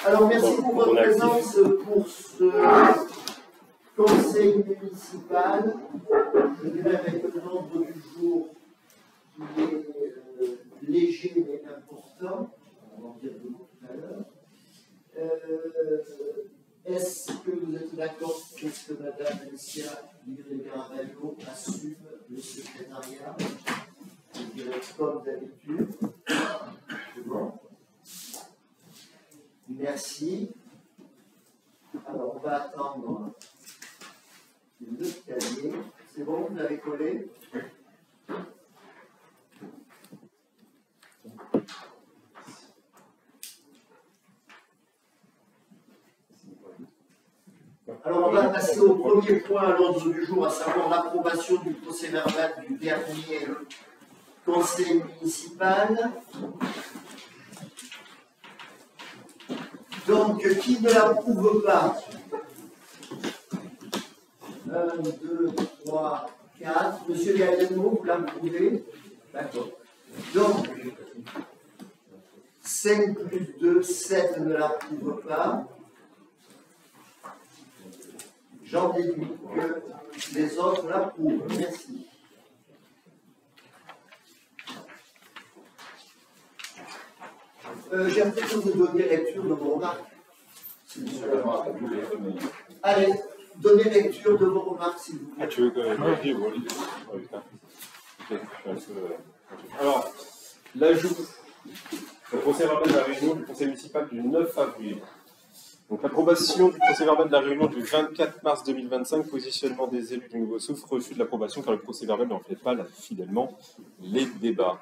Alors, merci pour votre présence pour ce conseil municipal. Je dirais avec un ordre du jour qui est léger mais important. On va en dire deux mots tout à l'heure. Est-ce que vous êtes d'accord pour que Mme Alicia Livré-Garaballo assume le secrétariat? Je dirais comme d'habitude. C'est bon. Merci. Alors, on va attendre le cahier. C'est bon, vous l'avez collé? Alors, on va passer au premier point à l'ordre du jour, à savoir l'approbation du procès-verbal du dernier conseil municipal. Donc, qui ne l'approuve pas? 1, 2, 3, 4. Monsieur Galliano, vous l'approuvez? D'accord. Donc, 5 plus 2, 7 ne l'approuve pas. J'en déduis que les autres l'approuvent. Merci. J'ai l'impression de vous donner lecture de vos remarques. Allez, donnez lecture de vos remarques, s'il vous plaît. Tu veux que je dise, alors, l'ajout au procès-verbal de la réunion du conseil municipal du 9 avril. Donc, l'approbation du procès-verbal de la réunion du 24 mars 2025, positionnement des élus du Nouveau Souffle, refus de l'approbation car le procès-verbal ne reflète pas fidèlement les débats.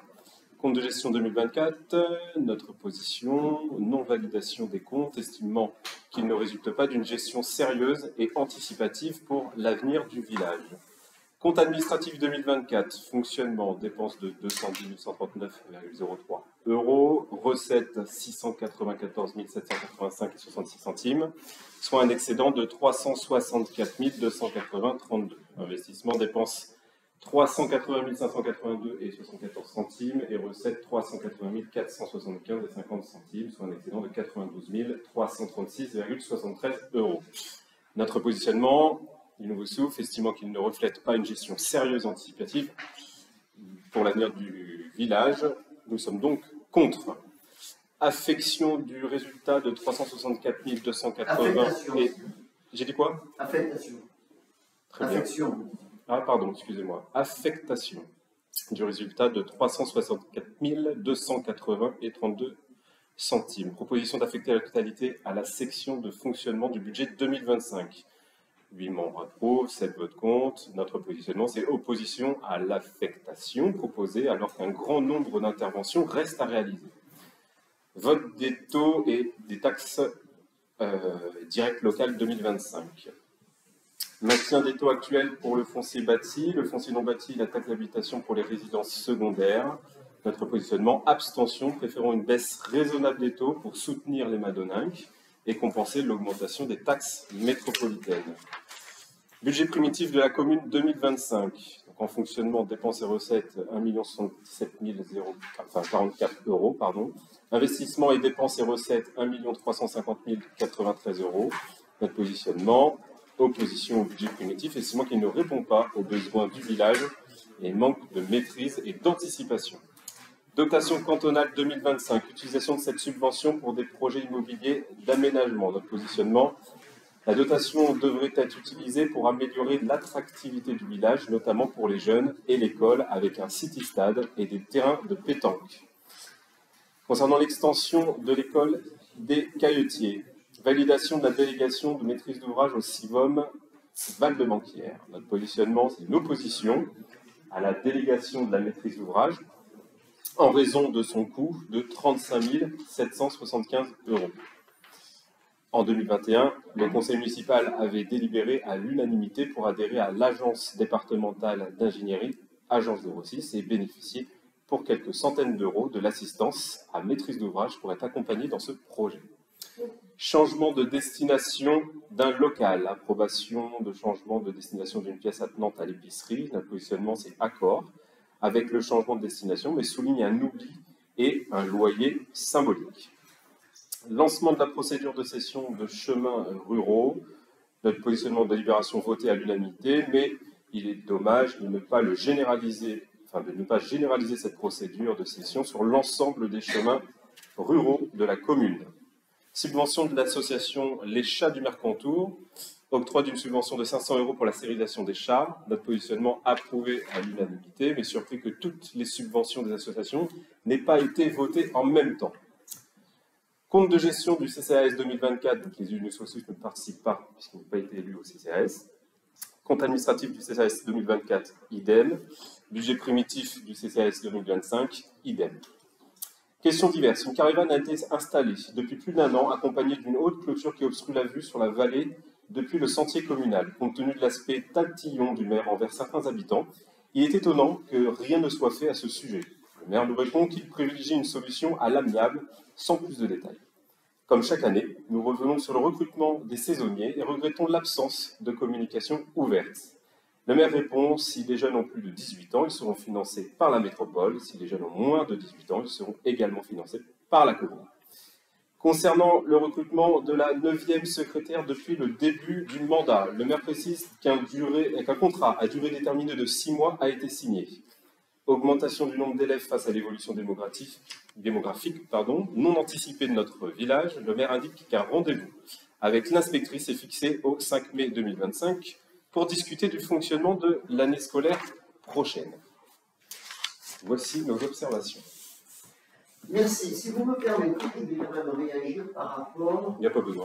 Compte de gestion 2024, notre position, non-validation des comptes, estimant qu'il ne résulte pas d'une gestion sérieuse et anticipative pour l'avenir du village. Compte administratif 2024, fonctionnement, dépenses de 210 139,03 €, recettes 694 785 et 66 centimes, soit un excédent de 364 280,32 €. Investissement, dépenses 380 582 et 74 centimes et recettes 380 475 et 50 centimes, soit un excédent de 92 336,73 €. Notre positionnement du Nouveau Souffle, estimant qu'il ne reflète pas une gestion sérieuse anticipative pour l'avenir du village, nous sommes donc contre. Affection du résultat de 364 280 et... J'ai dit quoi? Affectation. Très bien. Affection. Ah, pardon, excusez-moi. Affectation du résultat de 364 280 et 32 centimes. Proposition d'affecter la totalité à la section de fonctionnement du budget 2025. 8 membres approuvent, 7 votes contre. Notre positionnement, c'est opposition à l'affectation proposée alors qu'un grand nombre d'interventions restent à réaliser. Vote des taux et des taxes directes locales 2025. Maintien des taux actuels pour le foncier bâti, le foncier non bâti, la taxe d'habitation pour les résidences secondaires. Notre positionnement, abstention, préférons une baisse raisonnable des taux pour soutenir les madoninques et compenser l'augmentation des taxes métropolitaines. Budget primitif de la commune 2025. Donc en fonctionnement, dépenses et recettes, 1 077 044 €. Pardon. Investissement et dépenses et recettes, 1 350 093 €. Notre positionnement, opposition au budget primitif, estimant qu'il ne répond pas aux besoins du village et manque de maîtrise et d'anticipation. Dotation cantonale 2025, utilisation de cette subvention pour des projets immobiliers d'aménagement. Notre positionnement, la dotation devrait être utilisée pour améliorer l'attractivité du village, notamment pour les jeunes et l'école, avec un city-stade et des terrains de pétanque. Concernant l'extension de l'école des Cailletiers, validation de la délégation de maîtrise d'ouvrage au CIVOM Val-de-Banquière. Notre positionnement, c'est une opposition à la délégation de la maîtrise d'ouvrage en raison de son coût de 35 775 €. En 2021, le conseil municipal avait délibéré à l'unanimité pour adhérer à l'agence départementale d'ingénierie, agence 06, et bénéficier pour quelques centaines d'euros de l'assistance à maîtrise d'ouvrage pour être accompagné dans ce projet. Changement de destination d'un local, approbation de changement de destination d'une pièce attenante à l'épicerie. Notre positionnement, c'est accord avec le changement de destination, mais souligne un oubli et un loyer symbolique. Lancement de la procédure de cession de chemins ruraux. Notre positionnement de délibération voté à l'unanimité, mais il est dommage de ne pas le généraliser, de ne pas généraliser cette procédure de cession sur l'ensemble des chemins ruraux de la commune. Subvention de l'association Les Chats du Mercantour, octroi d'une subvention de 500 € pour la stérilisation des chats. Notre positionnement approuvé à l'unanimité, mais surpris que toutes les subventions des associations n'aient pas été votées en même temps. Compte de gestion du CCAS 2024, donc les élus associatifs ne participent pas puisqu'ils n'ont pas été élus au CCAS. Compte administratif du CCAS 2024, idem. Budget primitif du CCAS 2025, idem. Questions diverses. Une caravane a été installée depuis plus d'1 an, accompagnée d'une haute clôture qui obstrue la vue sur la vallée depuis le sentier communal. Compte tenu de l'aspect tatillon du maire envers certains habitants, il est étonnant que rien ne soit fait à ce sujet. Le maire nous répond qu'il privilégie une solution à l'amiable, sans plus de détails. Comme chaque année, nous revenons sur le recrutement des saisonniers et regrettons l'absence de communication ouverte. Le maire répond, si les jeunes ont plus de 18 ans, ils seront financés par la métropole. Si les jeunes ont moins de 18 ans, ils seront également financés par la commune. Concernant le recrutement de la 9e secrétaire depuis le début du mandat, le maire précise qu'un contrat à durée déterminée de 6 mois a été signé. Augmentation du nombre d'élèves face à l'évolution démographique, non anticipée de notre village. Le maire indique qu'un rendez-vous avec l'inspectrice est fixé au 5 mai 2025 pour discuter du fonctionnement de l'année scolaire prochaine. Voici nos observations. Merci. Si vous me permettez, je vais quand même réagir par rapport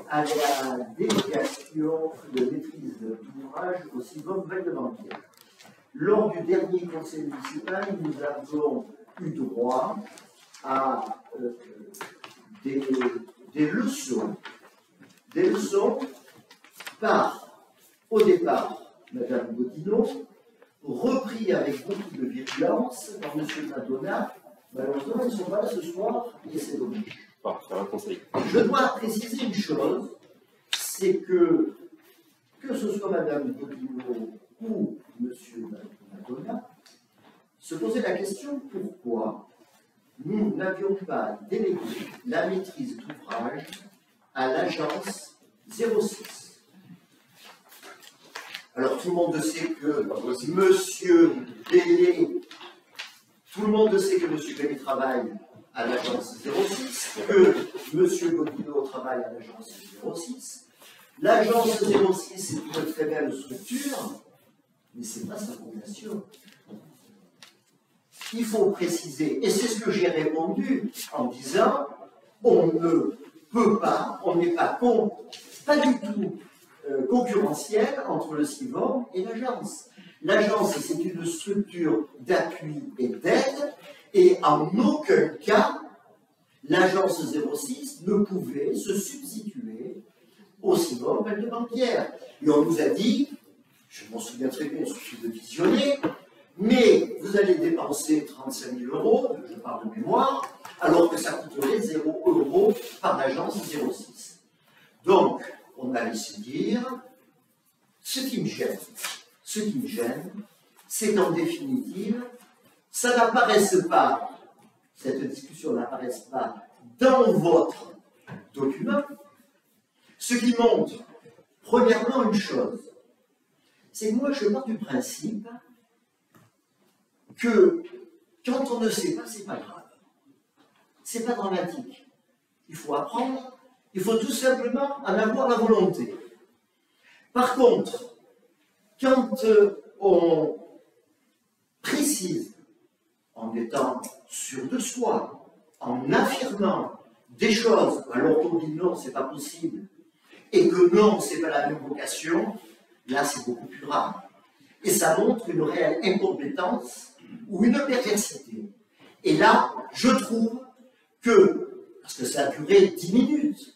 à la délégation de maîtrise d'ouvrage au CIVOM Val-de-Banquière. Lors du dernier conseil municipal, nous avons eu droit à des leçons par, au départ, Mme Godineau, repris avec beaucoup de virulence par M. Madonna. Malheureusement, ils ne sont pas là ce soir, et c'est dommage. Je dois préciser une chose, c'est que ce soit Mme Godineau ou M. Madonna, se poser la question pourquoi nous n'avions pas délégué la maîtrise d'ouvrage à l'agence 06. Alors tout le monde sait que M. Bellé, travaille à l'agence 06, que M. Godineau travaille à l'agence 06. L'agence 06 est une très belle structure, mais ce n'est pas sa vocation. Il faut préciser, et c'est ce que j'ai répondu en disant, on ne peut pas, on n'est pas du tout concurrentiel entre le CIVOM et l'agence. L'agence, c'est une structure d'appui et d'aide, et en aucun cas, l'agence 06 ne pouvait se substituer au CIVOM Val-de-Banquière. Et on nous a dit, je m'en souviens très bien, il suffit de visionner, mais vous allez dépenser 35 000 €, je parle de mémoire, alors que ça coûterait 0 € par l'agence 06. Donc, on a laissé dire, ce qui me gêne, c'est qu'en définitive, ça n'apparaisse pas, cette discussion n'apparaisse pas dans votre document, ce qui montre, premièrement, une chose, c'est que moi, je pars du principe que quand on ne sait pas, c'est pas grave. C'est pas dramatique. Il faut apprendre, il faut tout simplement en avoir la volonté. Par contre, quand on précise, en étant sûr de soi, en affirmant des choses, alors qu'on dit non, c'est pas possible, et que non, c'est pas la même vocation, là, c'est beaucoup plus grave. Et ça montre une réelle incompétence ou une perversité. Et là, je trouve que, parce que ça a duré 10 minutes,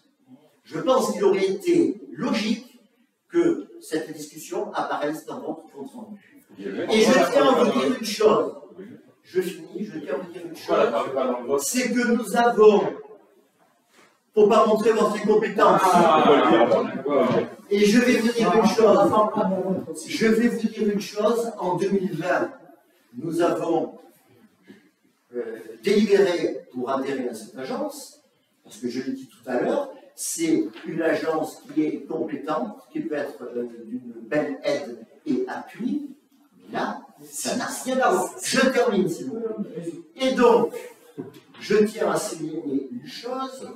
je pense qu'il aurait été logique que cette discussion apparaisse dans votre compte rendu. Et je tiens à vous dire une chose. Je finis, je tiens à vous dire une chose. C'est que nous avons, pour ne pas montrer votre incompétence, et je vais vous dire une chose, en 2020, nous avons délibéré pour adhérer à cette agence, Parce que je l'ai dit tout à l'heure, c'est une agence qui est compétente, qui peut être d'une belle aide et appui. Mais là, ça n'a rien à voir. Je termine, s'il vous plaît. Et donc, je tiens à souligner une chose.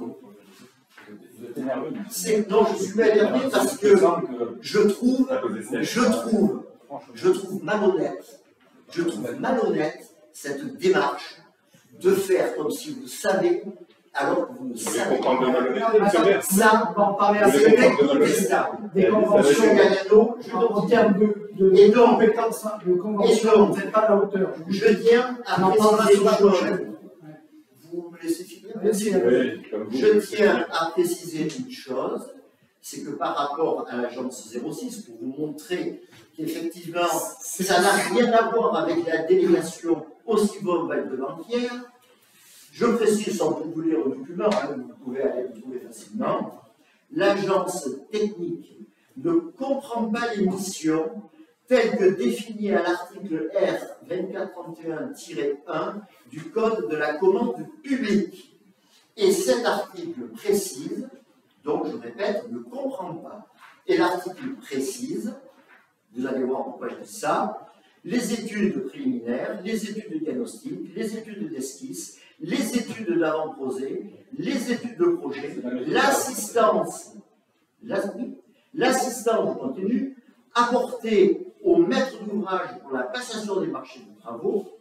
Non, je suis énervé parce que je trouve malhonnête cette démarche de faire comme si vous savez, alors que vous ne savez pas. Ça, on va en parler assez décontestable. Des conventions Galliano, en termes de compétences, de conventions, vous n'êtes pas à la hauteur. Je tiens à préciser une chose. Vous me laissez finir? Merci. Je tiens à préciser une chose, c'est que par rapport à l'agence 06, pour vous montrer qu'effectivement, ça n'a rien à voir avec la délégation au Civum Val de Banquière, je précise sans vous lire le document, hein, vous pouvez aller le trouver facilement, l'agence technique ne comprend pas les missions telles que définies à l'article R 2431-1 du Code de la commande publique. Et cet article précise, donc je répète, ne comprend pas. Et l'article précise, vous allez voir pourquoi je dis ça, les études préliminaires, les études de diagnostic, les études d'esquisse, les études d'avant-projet, les études de projet, l'assistance continue apportée au maître d'ouvrage pour la passation des marchés de travaux,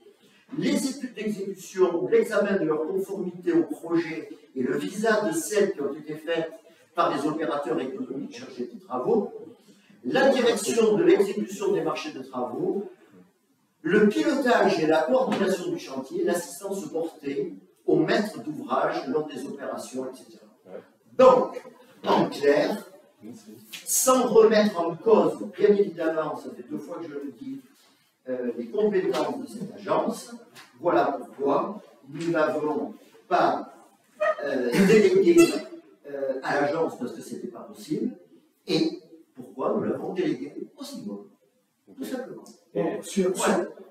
les études d'exécution, l'examen de leur conformité au projet et le visa de celles qui ont été faites par les opérateurs économiques chargés des travaux, la direction de l'exécution des marchés de travaux, le pilotage et la coordination du chantier, l'assistance portée au maître d'ouvrage lors des opérations, etc. Donc, en clair, sans remettre en cause, bien évidemment, ça fait 2 fois que je le dis, les compétences de cette agence, voilà pourquoi nous n'avons pas délégué à l'agence parce que ce n'était pas possible, et pourquoi nous l'avons délégué au Civum, tout simplement.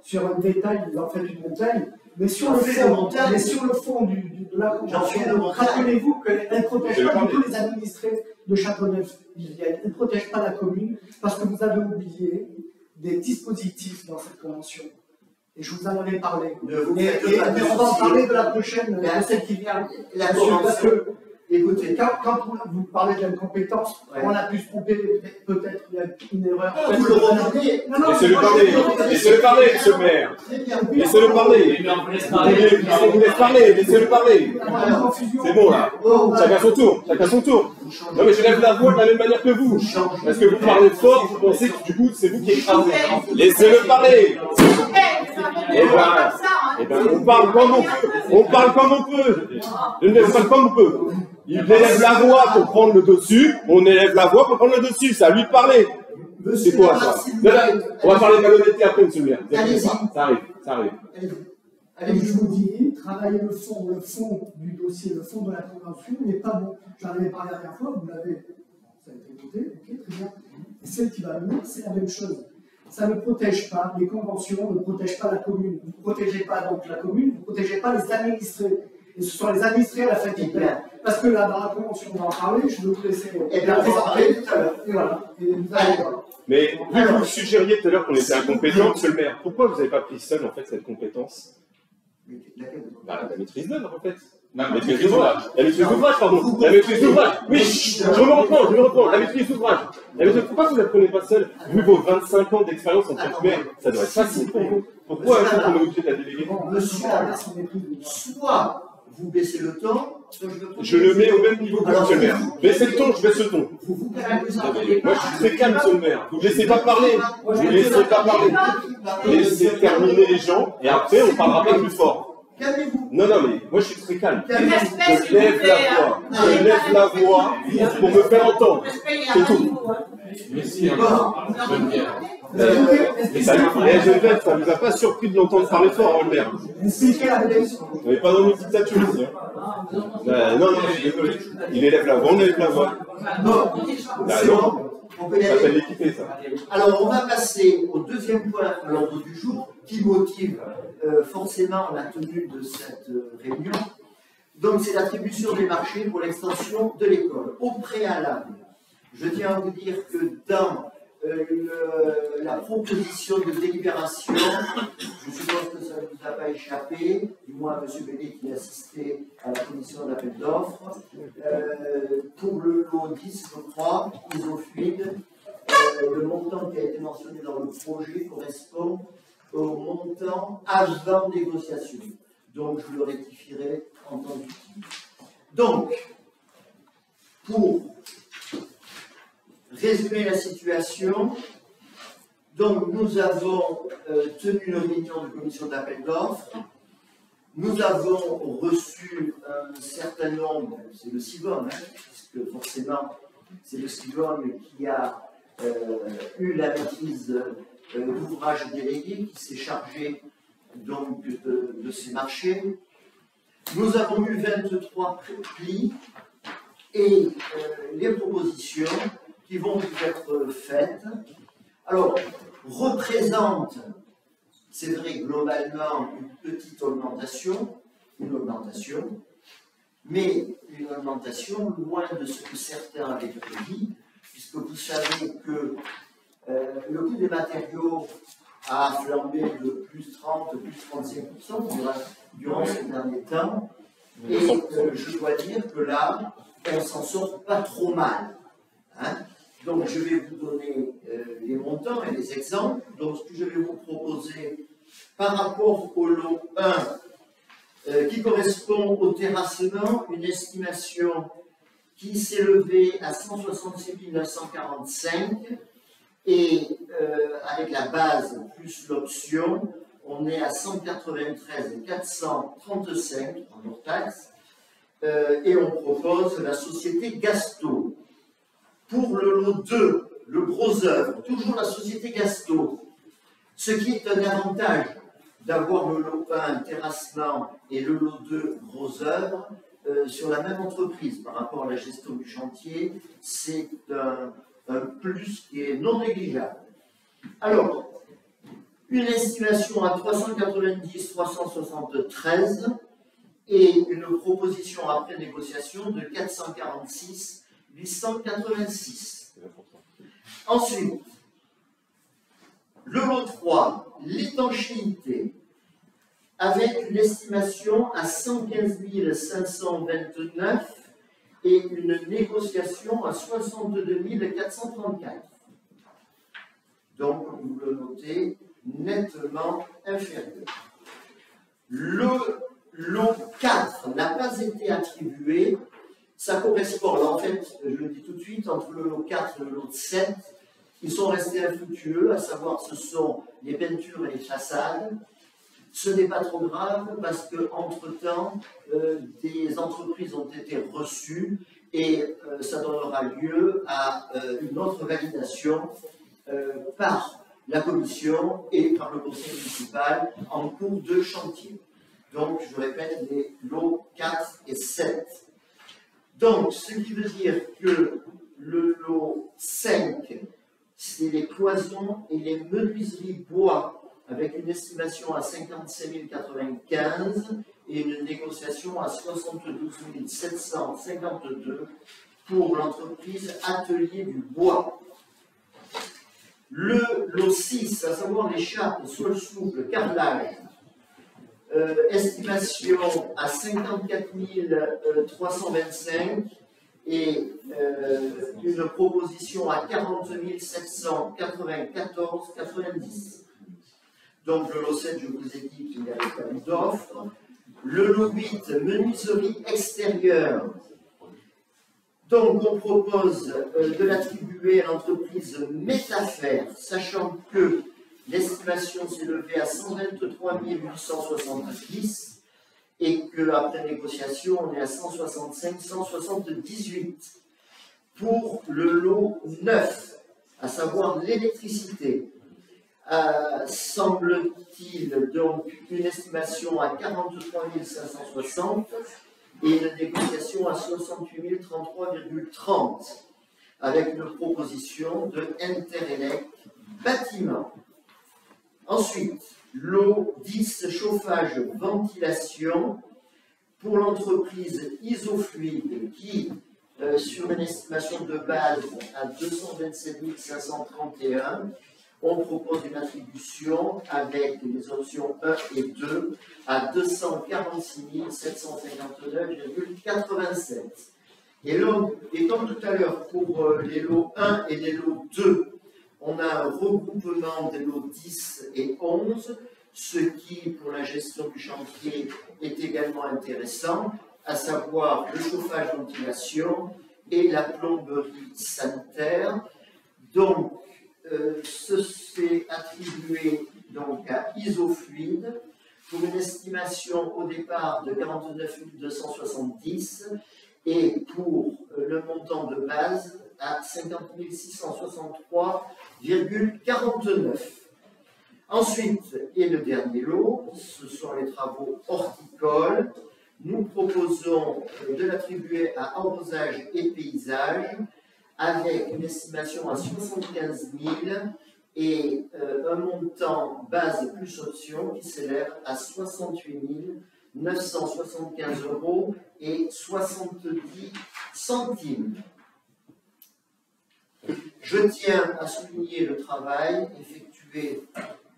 Sur un détail, vous en faites une montagne, mais sur le fond de la convention, rappelez-vous qu'elle ne protège pas du tout les administrés de Châteauneuf-Villiers, elle ne protège pas la commune, parce que vous avez oublié des dispositifs dans cette convention. Et je vous en avais parlé. Mais on va en parler de la prochaine, de celle qui vient. Parce que, écoutez, quand vous parlez de l'incompétence, on a pu se tromper, peut-être il y a une erreur. Vous le remarquez. Laissez-le parler, monsieur le maire. Laissez-le parler. Laissez-le parler. C'est bon là. Chacun son tour. Non mais je lève la voix de la même manière que vous. Parce que vous parlez fort, vous pensez que du coup c'est vous qui écrasez. Laissez-le parler. Eh ben, on parle comme on peut. Je ne laisse pas comme on peut. Il élève la voix pour prendre le dessus, on élève la voix pour prendre le dessus, c'est à lui de parler. C'est quoi ça? On va parler de malhonnêteté après, monsieur le maire. Ça arrive. Allez, je vous dis, travailler le fond du dossier, le fond de la convention n'est pas bon. J'en avais parlé la dernière fois, ça a été voté, ok, très bien. Et celle qui va venir, c'est la même chose. Ça ne protège pas, les conventions ne protègent pas la commune. Vous ne protégez pas donc la commune, vous ne protégez pas les administrés. Et ce sont les administrés à la fin qui perdent. Parce que là, dans la convention, on va en parler, je vais vous laisser. Et bien, on va en parler tout à l'heure. Et voilà. Et vous allez voir. Mais vu que vous suggériez tout à l'heure qu'on était incompétent, monsieur le maire, pourquoi vous n'avez pas pris seul en fait cette compétence? La maîtrise d'œuvre en fait. La maîtrise d'ouvrage. La maîtrise d'ouvrage, pardon. La maîtrise d'ouvrage. Oui, je me reprends. La maîtrise d'ouvrage. Pourquoi vous ne la prenez pas seule? Vu vos 25 ans d'expérience en tant que maire, ça doit être facile pour vous. Pourquoi est-ce qu'on est obligé de la déléguer? Monsieur, soit vous baissez le ton, je le mets au même niveau que monsieur le maire. Baissez le ton, je baisse le ton. Moi, je suis très calme, monsieur le maire. Vous ne laissez pas parler. Laissez terminer les gens, et après, on parlera pas plus fort. Calmez-vous. Non, mais moi, je suis très calme. Je lève la voix pour me faire entendre. C'est tout. Merci, Geneviève, ça ne vous a pas surpris de l'entendre parler fort, le maire? On n'est pas dans une dictature ici. Non, je suis désolé. Il élève la voix, on élève la voix. Non, on peut y aller. Ça s'appelle l'équité, ça. Alors, on va passer au deuxième point à l'ordre du jour qui motive forcément la tenue de cette réunion. Donc c'est l'attribution des marchés pour l'extension de l'école. Au préalable, je tiens à vous dire que dans la proposition de délibération, je suppose que ça ne vous a pas échappé, du moins à M. Bénet qui assistait à la commission d'appel d'offres, pour le lot 10, je crois, isofluide, le montant qui a été mentionné dans le projet correspond au montant avant négociation. Donc je le rectifierai en temps utile. Donc, pour résumer la situation, donc nous avons tenu une réunion de commission d'appel d'offres. Nous avons reçu un certain nombre, c'est le CIVOM, puisque forcément c'est le CIVOM qui a eu la maîtrise d'ouvrage délégué, qui s'est chargé donc de ces marchés. Nous avons eu 23 plis et les propositions qui vont vous être faites, alors, représentent, c'est vrai, globalement, une petite augmentation, mais une augmentation loin de ce que certains avaient prédit, puisque vous savez que le coût des matériaux a flambé de plus 30, plus 35% durant ces derniers temps, et je dois dire que là, on s'en sort pas trop mal. Hein. Donc, je vais vous donner les montants et les exemples. Donc, ce que je vais vous proposer par rapport au lot 1, qui correspond au terrassement, une estimation qui s'est levée à 166 945 et avec la base plus l'option, on est à 193 435 en hors taxe et on propose la société Gasto. Pour le lot 2, le gros œuvre, toujours la société Gasto, ce qui est un avantage d'avoir le lot 1 terrassement et le lot 2 gros œuvre sur la même entreprise par rapport à la gestion du chantier, c'est un plus qui est non négligeable. Alors, une estimation à 390 373 et une proposition après négociation de 446 886. Ensuite, le lot 3, l'étanchéité, avec une estimation à 115 529 et une négociation à 62 434. Donc, vous le notez, nettement inférieur. Le lot 4 n'a pas été attribué. Ça correspond, alors en fait, je le dis tout de suite, entre le lot 4 et le lot 7, ils sont restés infructueux, à savoir ce sont les peintures et les façades. Ce n'est pas trop grave parce qu'entre-temps, des entreprises ont été reçues et ça donnera lieu à une autre validation par la commission et par le conseil municipal en cours de chantier. Donc, je répète, les lots 4 et 7. Donc, ce qui veut dire que le lot 5, c'est les cloisons et les menuiseries bois, avec une estimation à 55 095 et une négociation à 72 752 pour l'entreprise Atelier du Bois. Le lot 6, à savoir les chapes, sol souple, carrelage, estimation à 54 325 et une proposition à 40 794,90. Donc le lot 7, je vous ai dit qu'il n'y avait pas eu d'offre. Le lot 8, menuiserie extérieure. Donc on propose de l'attribuer à l'entreprise Métafer, sachant que l'estimation s'est levée à 123 870 et qu'après négociation, on est à 165 178. Pour le lot 9, à savoir l'électricité, semble-t-il donc une estimation à 43 560 et une négociation à 68 033,30 avec une proposition de Interelec bâtiment. Ensuite, lot 10, chauffage, ventilation, pour l'entreprise Isofluide qui, sur une estimation de base à 227 531, on propose une attribution avec les options 1 et 2 à 246 759,87. Et comme tout à l'heure, pour les lots 1 et les lots 2, on a un regroupement des lots 10 et 11, ce qui, pour la gestion du chantier, est également intéressant, à savoir le chauffage-ventilation et la plomberie sanitaire. Donc, ce s'est attribué donc, à Isofluide pour une estimation au départ de 49 270 et pour le montant de base à 50 663,49. Ensuite, et le dernier lot, ce sont les travaux horticoles. Nous proposons de l'attribuer à arrosage et paysage avec une estimation à 75 000 et un montant base plus option qui s'élève à 68 975 € et 70 centimes. Je tiens à souligner le travail effectué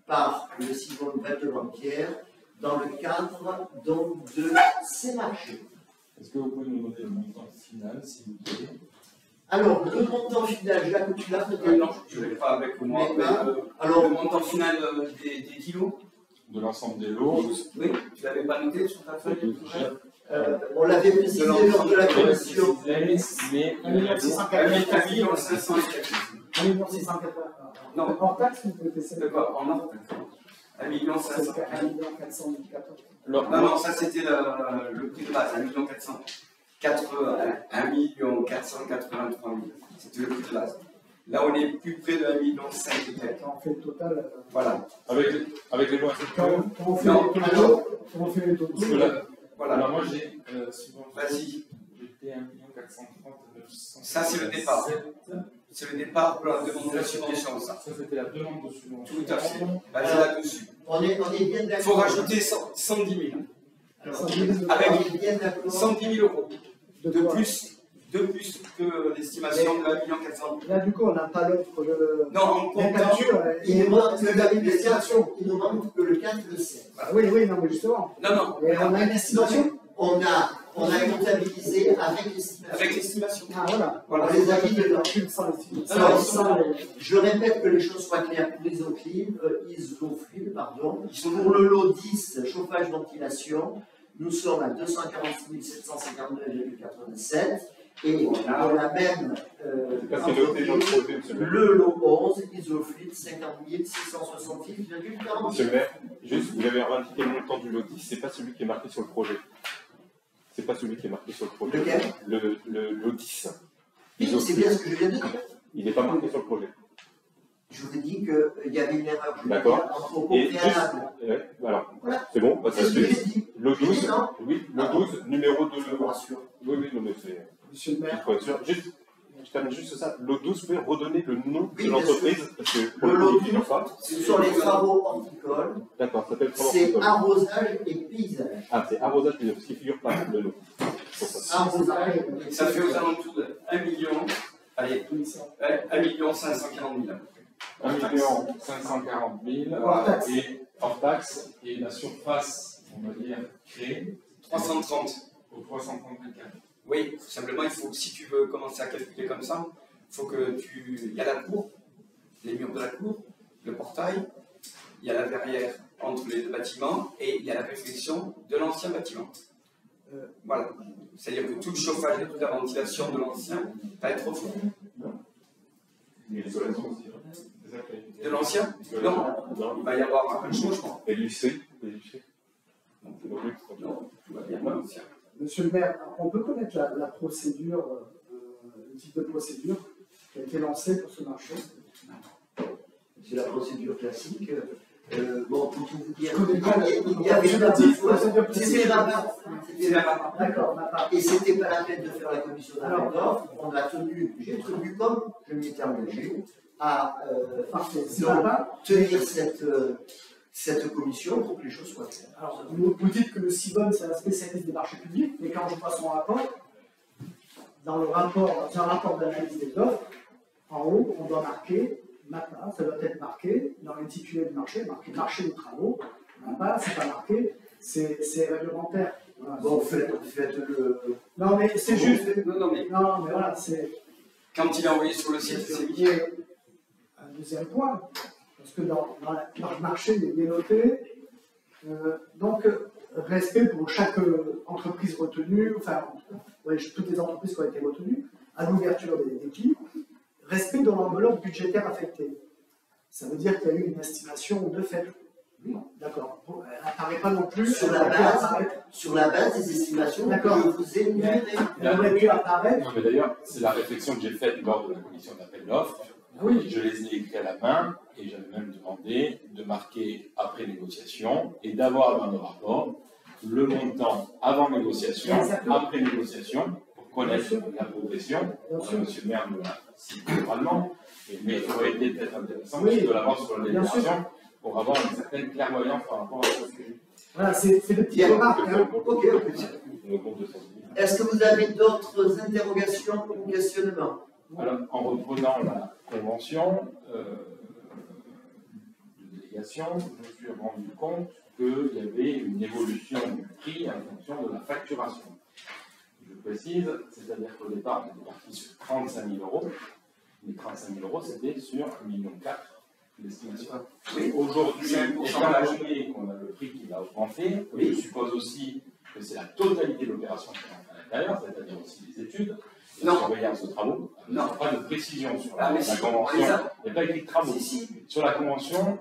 par le Simone Valdebanquière dans le cadre donc de ces marchés. Est-ce que vous pouvez nous donner le montant final, s'il vous plaît? Alors, le montant final, Jacques, tu l'as peut-être? Non, je ne l'ai pas avec moi. Alors, le montant final des kilos De l'ensemble des lots. Oui, tu ne l'avais pas noté sur ta feuille? on l'avait précisé lors de la commission. Mais 1 500 Non. Hors taxe, vous pouvez faire D'accord, en or. 1 500 414. Non, ça c'était le prix de base, 1 400 483 000. C'était le prix de base. Là, on est plus près de 1,5 million et quelques. On fait le total. Voilà. avec les lots Comment on fait les taux? Voilà. Alors moi j'ai souvent. Vas-y. J'étais 1 430 900. Ça, c'est le départ. C'est le départ pour la demande de la subvention, ça. Ça, c'était la demande de subvention. Tout à fait. Vas-y là-dessus. On est bien d'accord. Il faut rajouter 110 000. Alors, Avec on est bien d'accord. 110 000 € De de quoi? plus que l'estimation de 1 400 000. Là, du coup, on n'a pas l'autre. Non, en La comptant. capture, Il nous manque que la publication, il nous manque que le 4 et le 7. Oui, non, mais justement. Non. Et on a une estimation. On a comptabilisé avec l'estimation. Avec l'estimation. Ah, voilà. Voilà. On les a mis dedans. Sans les- Je répète que les choses soient claires pour Isofluide, pardon. Pour le lot 10, chauffage-ventilation, nous sommes à 246 759,87. Et pour la même Parce qu'il est noté dans le entreprise, projet, monsieur le maire. le lot 11, Isofluide, 50 666,40. Monsieur le maire, juste, vous avez indiqué le montant du lot 10, c'est pas celui qui est marqué sur le projet. C'est pas celui qui est marqué sur le projet. Lequel? Le lot 10. Oui, c'est bien ce que je viens de dire. Il n'est pas marqué sur le projet. Je vous ai dit qu'il y avait une erreur. D'accord. En propos Et juste, préalable. voilà. Voilà. C'est bon, passe à C'est la ce que j'ai suite. dit. Lot 12, Non. oui, lot 12, numéro de. Je vous rassure. Oui, non, mais c'est. Monsieur le maire. Faut être sûr. Juste, je termine juste ça. Lot 12, vous pouvez redonner le nom Oui, de bien l'entreprise parce que pour Le le lot coup, il ne 12, pas. ce sont les travaux horticoles. D'accord, ça s'appelle comment C'est arrosage et paysage. Ah, c'est arrosage, parce qu'il ne figure pas le nom. Pour ça. Arrosage et Ça fait aux paysage. alentours de 1 million. Allez, 1 540 000. 1 540 000 Hors taxe. et hors taxe et la surface, on va dire, créée 330. au 330 mètres carrés. Oui, tout simplement, il faut, si tu veux commencer à calculer comme ça, il faut que il y a la cour, les murs de la cour, le portail, il y a la verrière entre les deux bâtiments et il y a la réflexion de l'ancien bâtiment. Voilà. C'est-à-dire que tout le chauffage et toute la ventilation de l'ancien va être refait. Et l'isolation aussi. hein. De l'ancien? Non, Non. il va y avoir un changement. Et l'UC Non plus. Non, tout va bien dans l'ancien. Monsieur le maire, on peut connaître la procédure, le type de procédure qui a été lancée pour ce marché? C'est la procédure classique. Bon, pour tout vous dire, Je connais pas il y avait la procédure c'était là-bas. C'est là-bas. D'accord, on n'a pas. Et c'était pas la peine de faire la commission d'appel d'offres. On a tenu, j'ai tenu comme je m'y étais engagé à Parfait. C'est donc, là-bas. tenir cette commission pour que les choses soient claires. Alors, vous dites que le CIBON, c'est un spécialiste des marchés publics, mais quand je vois son rapport, dans un rapport d'analyse des offres, en haut, on doit marquer MAPA, ça doit être marqué dans l'intitulé du marché, marqué marché des travaux. MAPA, c'est pas marqué, c'est réglementaire. Voilà, bon, faites-le. Non, mais c'est juste. Non, mais voilà, c'est. quand il a envoyé sur le site, c'est Il y a un deuxième point, parce que dans le marché, il est noté. Donc, respect pour chaque entreprise retenue, enfin, ouais, toutes les entreprises qui ont été retenues, à l'ouverture des clients, respect de l'enveloppe budgétaire affectée. Ça veut dire qu'il y a eu une estimation de fait. Oui, d'accord. Elle n'apparaît pas non plus. Sur la base des estimations que je vous ai énumérées. Elle aurait pu apparaître. Non, mais d'ailleurs, c'est la réflexion que j'ai faite lors de la commission d'appel d'offres. Oui. Je les ai écrits à la main et j'avais même demandé de marquer après négociation et d'avoir dans le rapport le montant avant négociation, Exactement. après négociation, pour connaître la progression. Monsieur le maire me l'a cité oralement, mais il aurait été peut-être intéressant Oui. de l'avoir sur la Bien délibération pour avoir une certaine clairvoyance par rapport à ce sujet. Voilà, c'est des petites remarques. Hein. Ok. Est-ce que vous avez d'autres interrogations ou questionnements? Alors, en reprenant la convention de délégation, je me suis rendu compte qu'il y avait une évolution du prix en fonction de la facturation. Je précise, c'est-à-dire qu'au départ, on était parti sur 35 000 euros, mais 35 000 euros, c'était sur 1,4 million d'estimation. Oui. Aujourd'hui, C'est un étant pourcentage. donné qu'on a le prix qui va augmenter, Oui. je suppose aussi que c'est la totalité de l'opération qui rentre à l'intérieur, c'est-à-dire aussi les études, la Non. surveillance de travaux. Il n'y a Non. pas de précision sur Ah, mais la si, convention. on les a. Il n'y a pas écrit de travaux. Si. Sur la convention,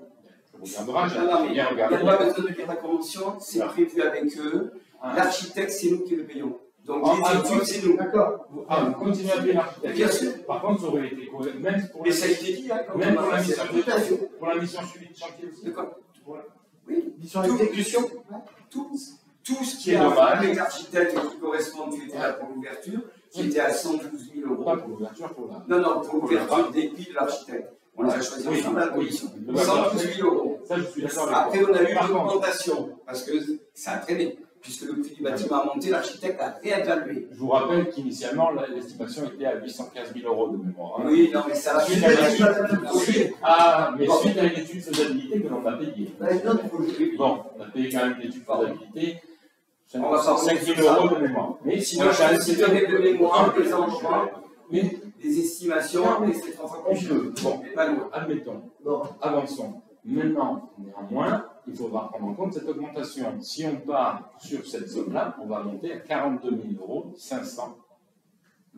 je regarderai, Non, mais j'ai il n'y bien a regardé. pas besoin de lire la convention, c'est prévu avec eux. Ah. L'architecte, c'est nous qui le payons. Donc Ah, les études, c'est nous. D'accord. Ah, vous continuez à payer l'architecte. Bien sûr. Par contre, ça aurait été correct, même pour Mais la, ça a été dit, hein, quand même on pour a la fait mission tout à fait. pour la mission suivie de chantier aussi. De quoi? Oui. Mission Tout- exécution. Tout ce qui C'est est dommage. avec l'architecte qui correspond, tu étais là pour l'ouverture, qui était à 112 000 Pas euros. pour l'ouverture, pour la. Non, pour l'ouverture des prix de l'architecte. On les a choisis Oui, ensemble à la oui. commission. Oui. 112 000 euros. Ça, je suis d'accord avec Après, toi. on a eu Par une contre, augmentation, parce que ça a traîné. Puisque le prix du bâtiment a monté, l'architecte a réévalué. je vous rappelle qu'initialement, l'estimation était à 815 000 euros de mémoire. Hein. Oui, non, mais ça a Suite à suite à une étude de faisabilité que l'on a payée. Bon, on a payé quand même une étude de faisabilité. On va pas 5 000 euros de mémoire. Mais Sinon, je suis donné de mémoire des enfants, Mais des estimations, et c'est 3 fois on plus. peut. Bon, Mais pas loin. admettons. Bon, Avançons. Maintenant, néanmoins, il faudra prendre en compte cette augmentation. Si on part sur cette zone-là, on va monter à 42 500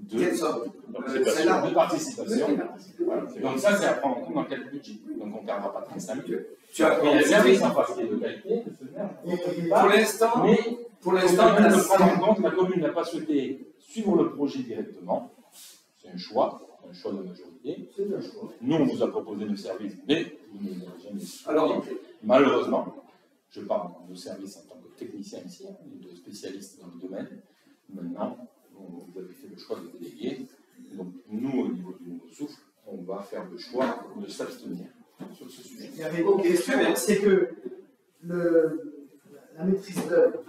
Quelle somme de participation. Voilà. Donc ça, c'est à prendre en compte dans quel budget. Donc on ne perdra pas 35 000. Tu as Mais il y a des services en face qui est de qualité, de ce maire. Pour l'instant, Mais pour il faut l'instant, quand même le prendre en compte. La commune n'a pas souhaité suivre le projet directement. C'est un choix de majorité. c'est un choix. Nous, on vous a proposé nos services, mais vous ne les avez jamais suivis. alors, Malheureusement, je parle de nos services en tant que technicien ici, hein, et de spécialistes dans le domaine. Maintenant, vous avez fait le choix de déléguer. Donc, nous, au niveau du nouveau souffle, on va faire le choix de s'abstenir sur ce sujet. Il y avait une question, c'est que la maîtrise d'œuvre,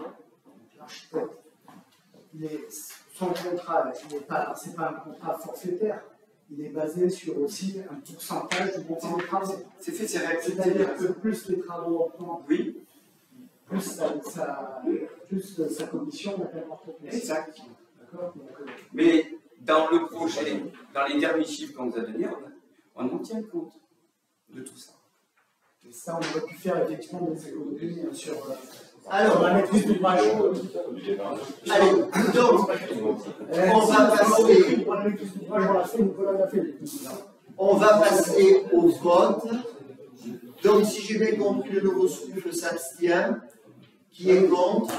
l'architecte, son contrat, c'est pas un contrat forfaitaire, il est basé sur aussi un pourcentage du montant des travaux. c'est fait, c'est réactif. C'est-à-dire que plus les travaux augmentent, Oui, plus sa commission n'importe plus. exact. D'accord. Donc, Mais dans le projet, dans les derniers chiffres qu'on vous a donnés, on en tient compte de tout ça. et ça, on aurait pu faire effectivement des économies sur Alors, la maîtrise d'ouvrage. allez, donc, on va passer. Pour la maîtrise d'ouvrage, on l'a fait, Nicolas l'a fait. On va passer au vote. Donc, si j'ai bien compris, le nouveau souffle s'abstient. Qui est contre?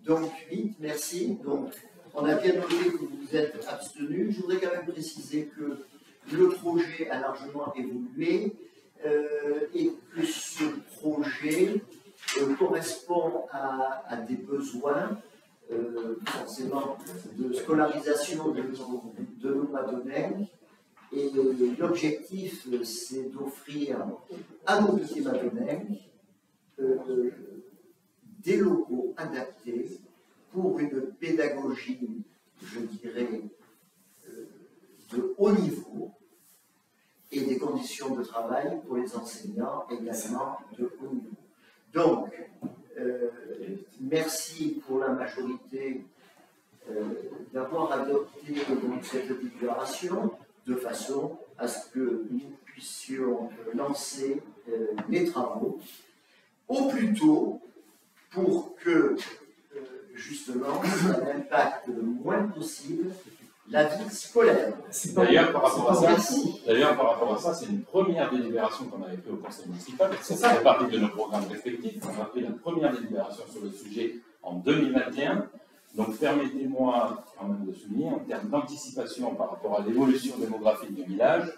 Donc, 8, merci. Donc, on a bien noté que vous vous êtes abstenus. Je voudrais quand même préciser que le projet a largement évolué et que ce projet correspond à des besoins, forcément, de scolarisation de nos Madonnais. Et l'objectif, c'est d'offrir à nos petits Madonnais des locaux adaptés pour une pédagogie, je dirais, de haut niveau et des conditions de travail pour les enseignants également de haut niveau. Donc, merci pour la majorité d'avoir adopté donc, cette déclaration de façon à ce que nous puissions lancer les travaux au plus tôt pour que justement ça impacte le moins possible la vie scolaire. D'ailleurs, par rapport à ça, c'est une première délibération qu'on avait fait au conseil municipal, parce que ça fait partie de nos programmes respectifs. On a fait la première délibération sur le sujet en 2021. Donc, permettez-moi quand même de souligner, en termes d'anticipation par rapport à l'évolution démographique du village,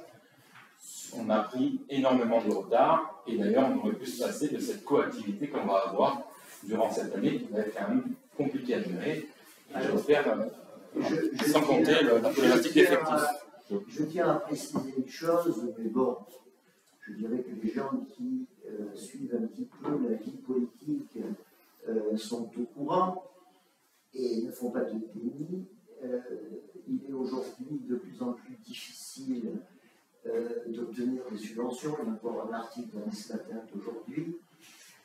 on a pris énormément de retard, et d'ailleurs, on aurait pu se passer de cette coactivité qu'on va avoir durant cette année, qui va être quand même compliquée à gérer. Et j'espère, sans compter la problématique effective. Je tiens à préciser une chose, mais bon, je dirais que les gens qui suivent un petit peu la vie politique sont au courant et ne font pas de déni. Il est aujourd'hui de plus en plus difficile d'obtenir des subventions. Il y a encore un article dans ce matin d'aujourd'hui.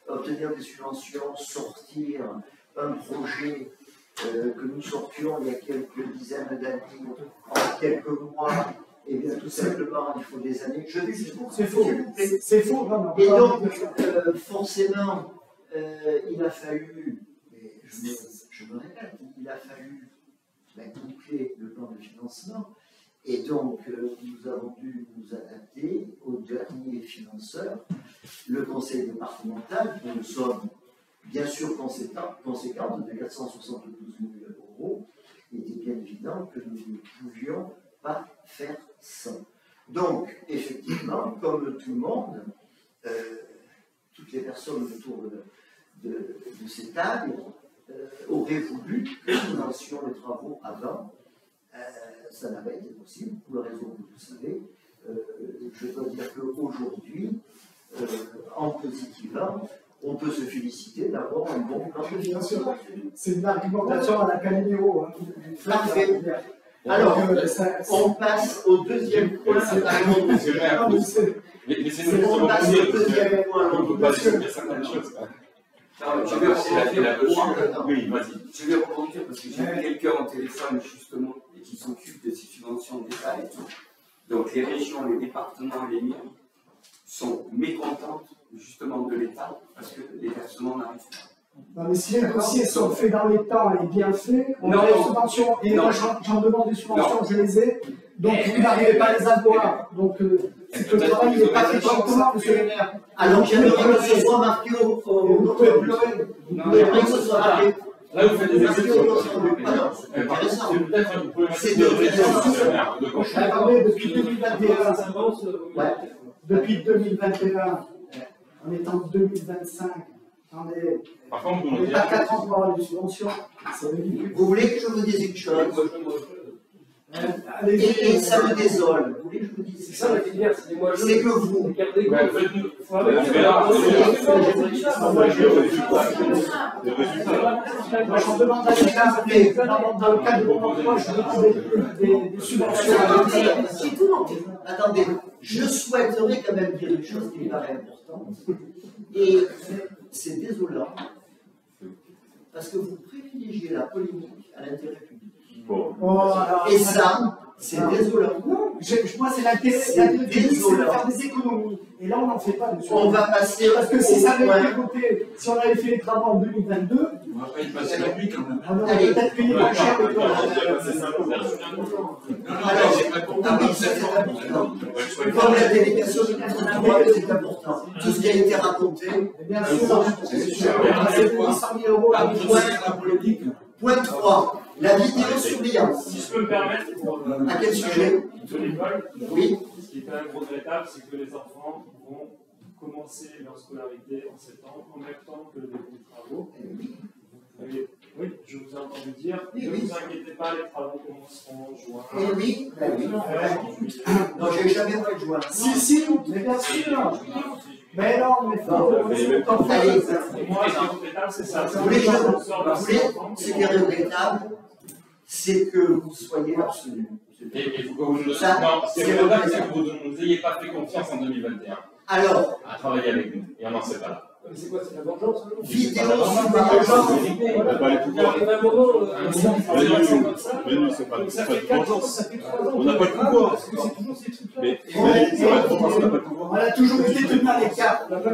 Obtenir des subventions, sortir un projet que nous sortions il y a quelques dizaines d'années, en quelques mois, et bien tout simplement, il faut des années. C'est faux. C'est faux, vraiment. Et donc, forcément, il a fallu, je me répète, il a fallu boucler le plan de financement, et donc nous avons dû nous adapter au dernier financeur, le conseil départemental, dont nous sommes bien sûr conséquente, de 472 000 €. Il était bien évident que nous ne pouvions pas faire ça. Donc, effectivement, comme tout le monde, toutes les personnes autour de ces tables auraient voulu que nous lancions les travaux avant. Ça n'a pas été possible, pour la raison que vous savez. Je dois dire qu'aujourd'hui, en positivant, on peut se féliciter d'avoir un bon plan de financement. C'est une argumentation à la Calimero. Parfait. Alors, on passe au deuxième point. Laissez-nous On passe au deuxième point. On ne peut pas dire certaines choses. Je vais rebondir. Oui, vas-y. Je vais rebondir parce que j'ai vu quelqu'un au téléphone justement et qui s'occupe de ces subventions d'État et tout. Donc les régions, les départements, les mairies sont mécontentes justement de l'État parce que les versements n'arrivent pas. Non, mais si les dossiers sont faits dans les temps et bien faits, on a des subventions. Et moi, j'en demande des subventions, je les ai. Donc, vous n'arrivez pas à les avoir. Donc, c'est que le travail n'est pas fait correctement, monsieur le maire. Alors, j'aimerais que ce soit marqué au. Vous pouvez pleurer. J'aimerais que ce soit marqué. Là, vous faites des exceptions. C'est intéressant. C'est peut-être une problématique de région. Attendez, depuis 2021, depuis 2021, on est en 2025. Par contre, on n'est pas 4 ans pour avoir des subventions. C'est ridicule. Vous voulez que je vous dise une chose? Et ça me désole. Vous voulez que je vous dise? C'est ça la filière, c'est que vous. Moi, j'en demande à l'État, mais dans le cadre de mon emploi, je demande des subventions. Attendez, je souhaiterais quand même dire une chose qui me paraît importante. Et c'est désolant, parce que vous privilégiez la polémique à l'intérêt public. Et ça, c'est désolant. Non, moi, c'est l'intérêt public, c'est de faire des économies. Et là, on n'en fait pas. On va passer. Parce que si ça avait été voté, si on avait fait les travaux en 2022, on va pas y passer la nuit quand même. On aurait peut-être payé moins cher que toi. Comme la délégation du contrôle, c'est important. Tout ce qui a été raconté. Bien sûr, c'est 800 000 €. Point 3. La vidéosurveillance. Si je peux me permettre, à quel sujet? De l'école, oui. Ce qui est quand même regrettable, c'est que les enfants vont commencer leur scolarité en septembre, en même temps que le début des travaux. Oui, je vous ai entendu dire, ne vous inquiétez pas, les travaux commenceront en juin. Oui, oui. Non, j'ai jamais fait de juin. Si, mais bien sûr. Mais non, mais faut. Allez, Et moi, ce qui est regrettable, c'est ça. vous voulez ce qui est regrettable, c'est que vous soyez l'absolu. Et il faut que vous nous Ça, non, ce qui c'est est regrettable, le- c'est que vous ne nous ayez pas fait confiance en 2021 Alors, à travailler avec nous. Et on n'en sait pas là. C'est quoi, c'est la vengeance? vidéosurveillance. On n'a pas les pouvoirs. Il y a un moment, Mais nous, c'est pas ça pas fait de 4 ans, vengeance. ça fait 3 ans. On n'a pas de pouvoir. Parce que c'est toujours ces trucs-là. Mais c'est pas de vengeance, on n'a pas de pouvoir. On a toujours été tenu à l'écart. On n'a pas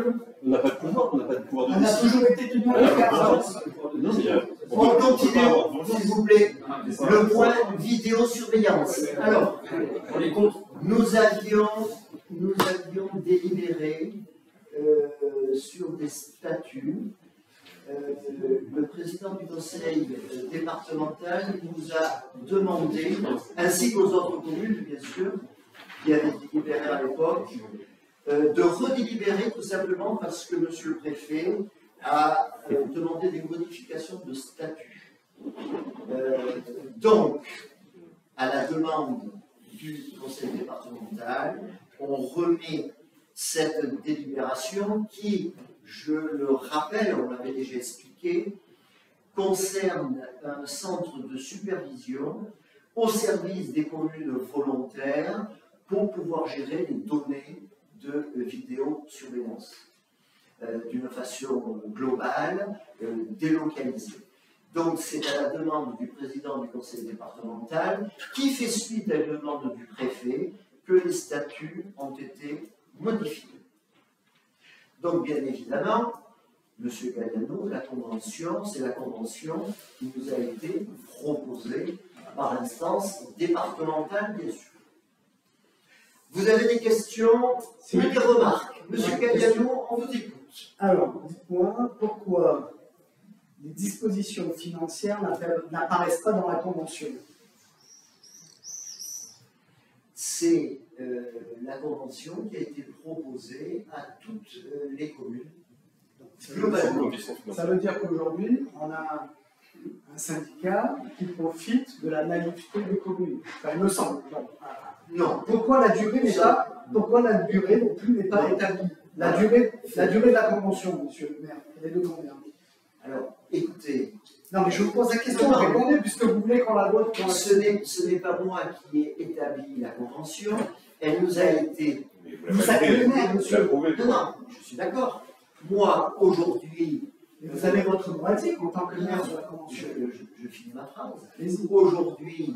de pouvoir, on n'a pas de pouvoir de On a décision. toujours été tenu à On n'a pas de l'écart. vengeance. Non, mais On continue, avoir de vengeance. s'il vous plaît. Le point vidéosurveillance. Alors, On est contre. nous avions délibéré sur des statuts. Le président du conseil départemental nous a demandé, ainsi qu'aux autres communes, bien sûr, qui avaient délibéré à l'époque, de redélibérer tout simplement parce que monsieur le préfet a demandé des modifications de statut. Donc, à la demande du conseil départemental, on remet cette délibération qui, je le rappelle, on l'avait déjà expliqué, concerne un centre de supervision au service des communes volontaires pour pouvoir gérer les données de vidéosurveillance d'une façon globale, délocalisée. Donc c'est à la demande du président du conseil départemental, qui fait suite à une demande du préfet, que les statuts ont été modifiés. Donc bien évidemment, M. Galliano, la convention, c'est la convention qui nous a été proposée par l'instance départementale, bien sûr. Vous avez des questions ou des remarques? M. Galliano, on vous écoute. Alors, dites-moi pourquoi les dispositions financières n'apparaissent pas dans la convention. C'est la convention qui a été proposée à toutes les communes. Globalement. Ça veut dire qu'aujourd'hui, on a un syndicat qui profite de la naïveté des communes. Enfin, il me semble. Non. Pourquoi la durée non plus n'est pas établie? La durée de la convention, monsieur le maire, elle est de combien? Alors, écoutez. Non, mais je vous pose la question, répondez, puisque vous voulez qu'on la vote. Ce n'est pas moi qui ai établi la convention, elle nous a été. Vous savez le maire, monsieur. Non, je suis d'accord. Moi, aujourd'hui. Vous avez votre mot à dire en tant que maire sur la convention. Je finis ma phrase. Allez-y. Aujourd'hui,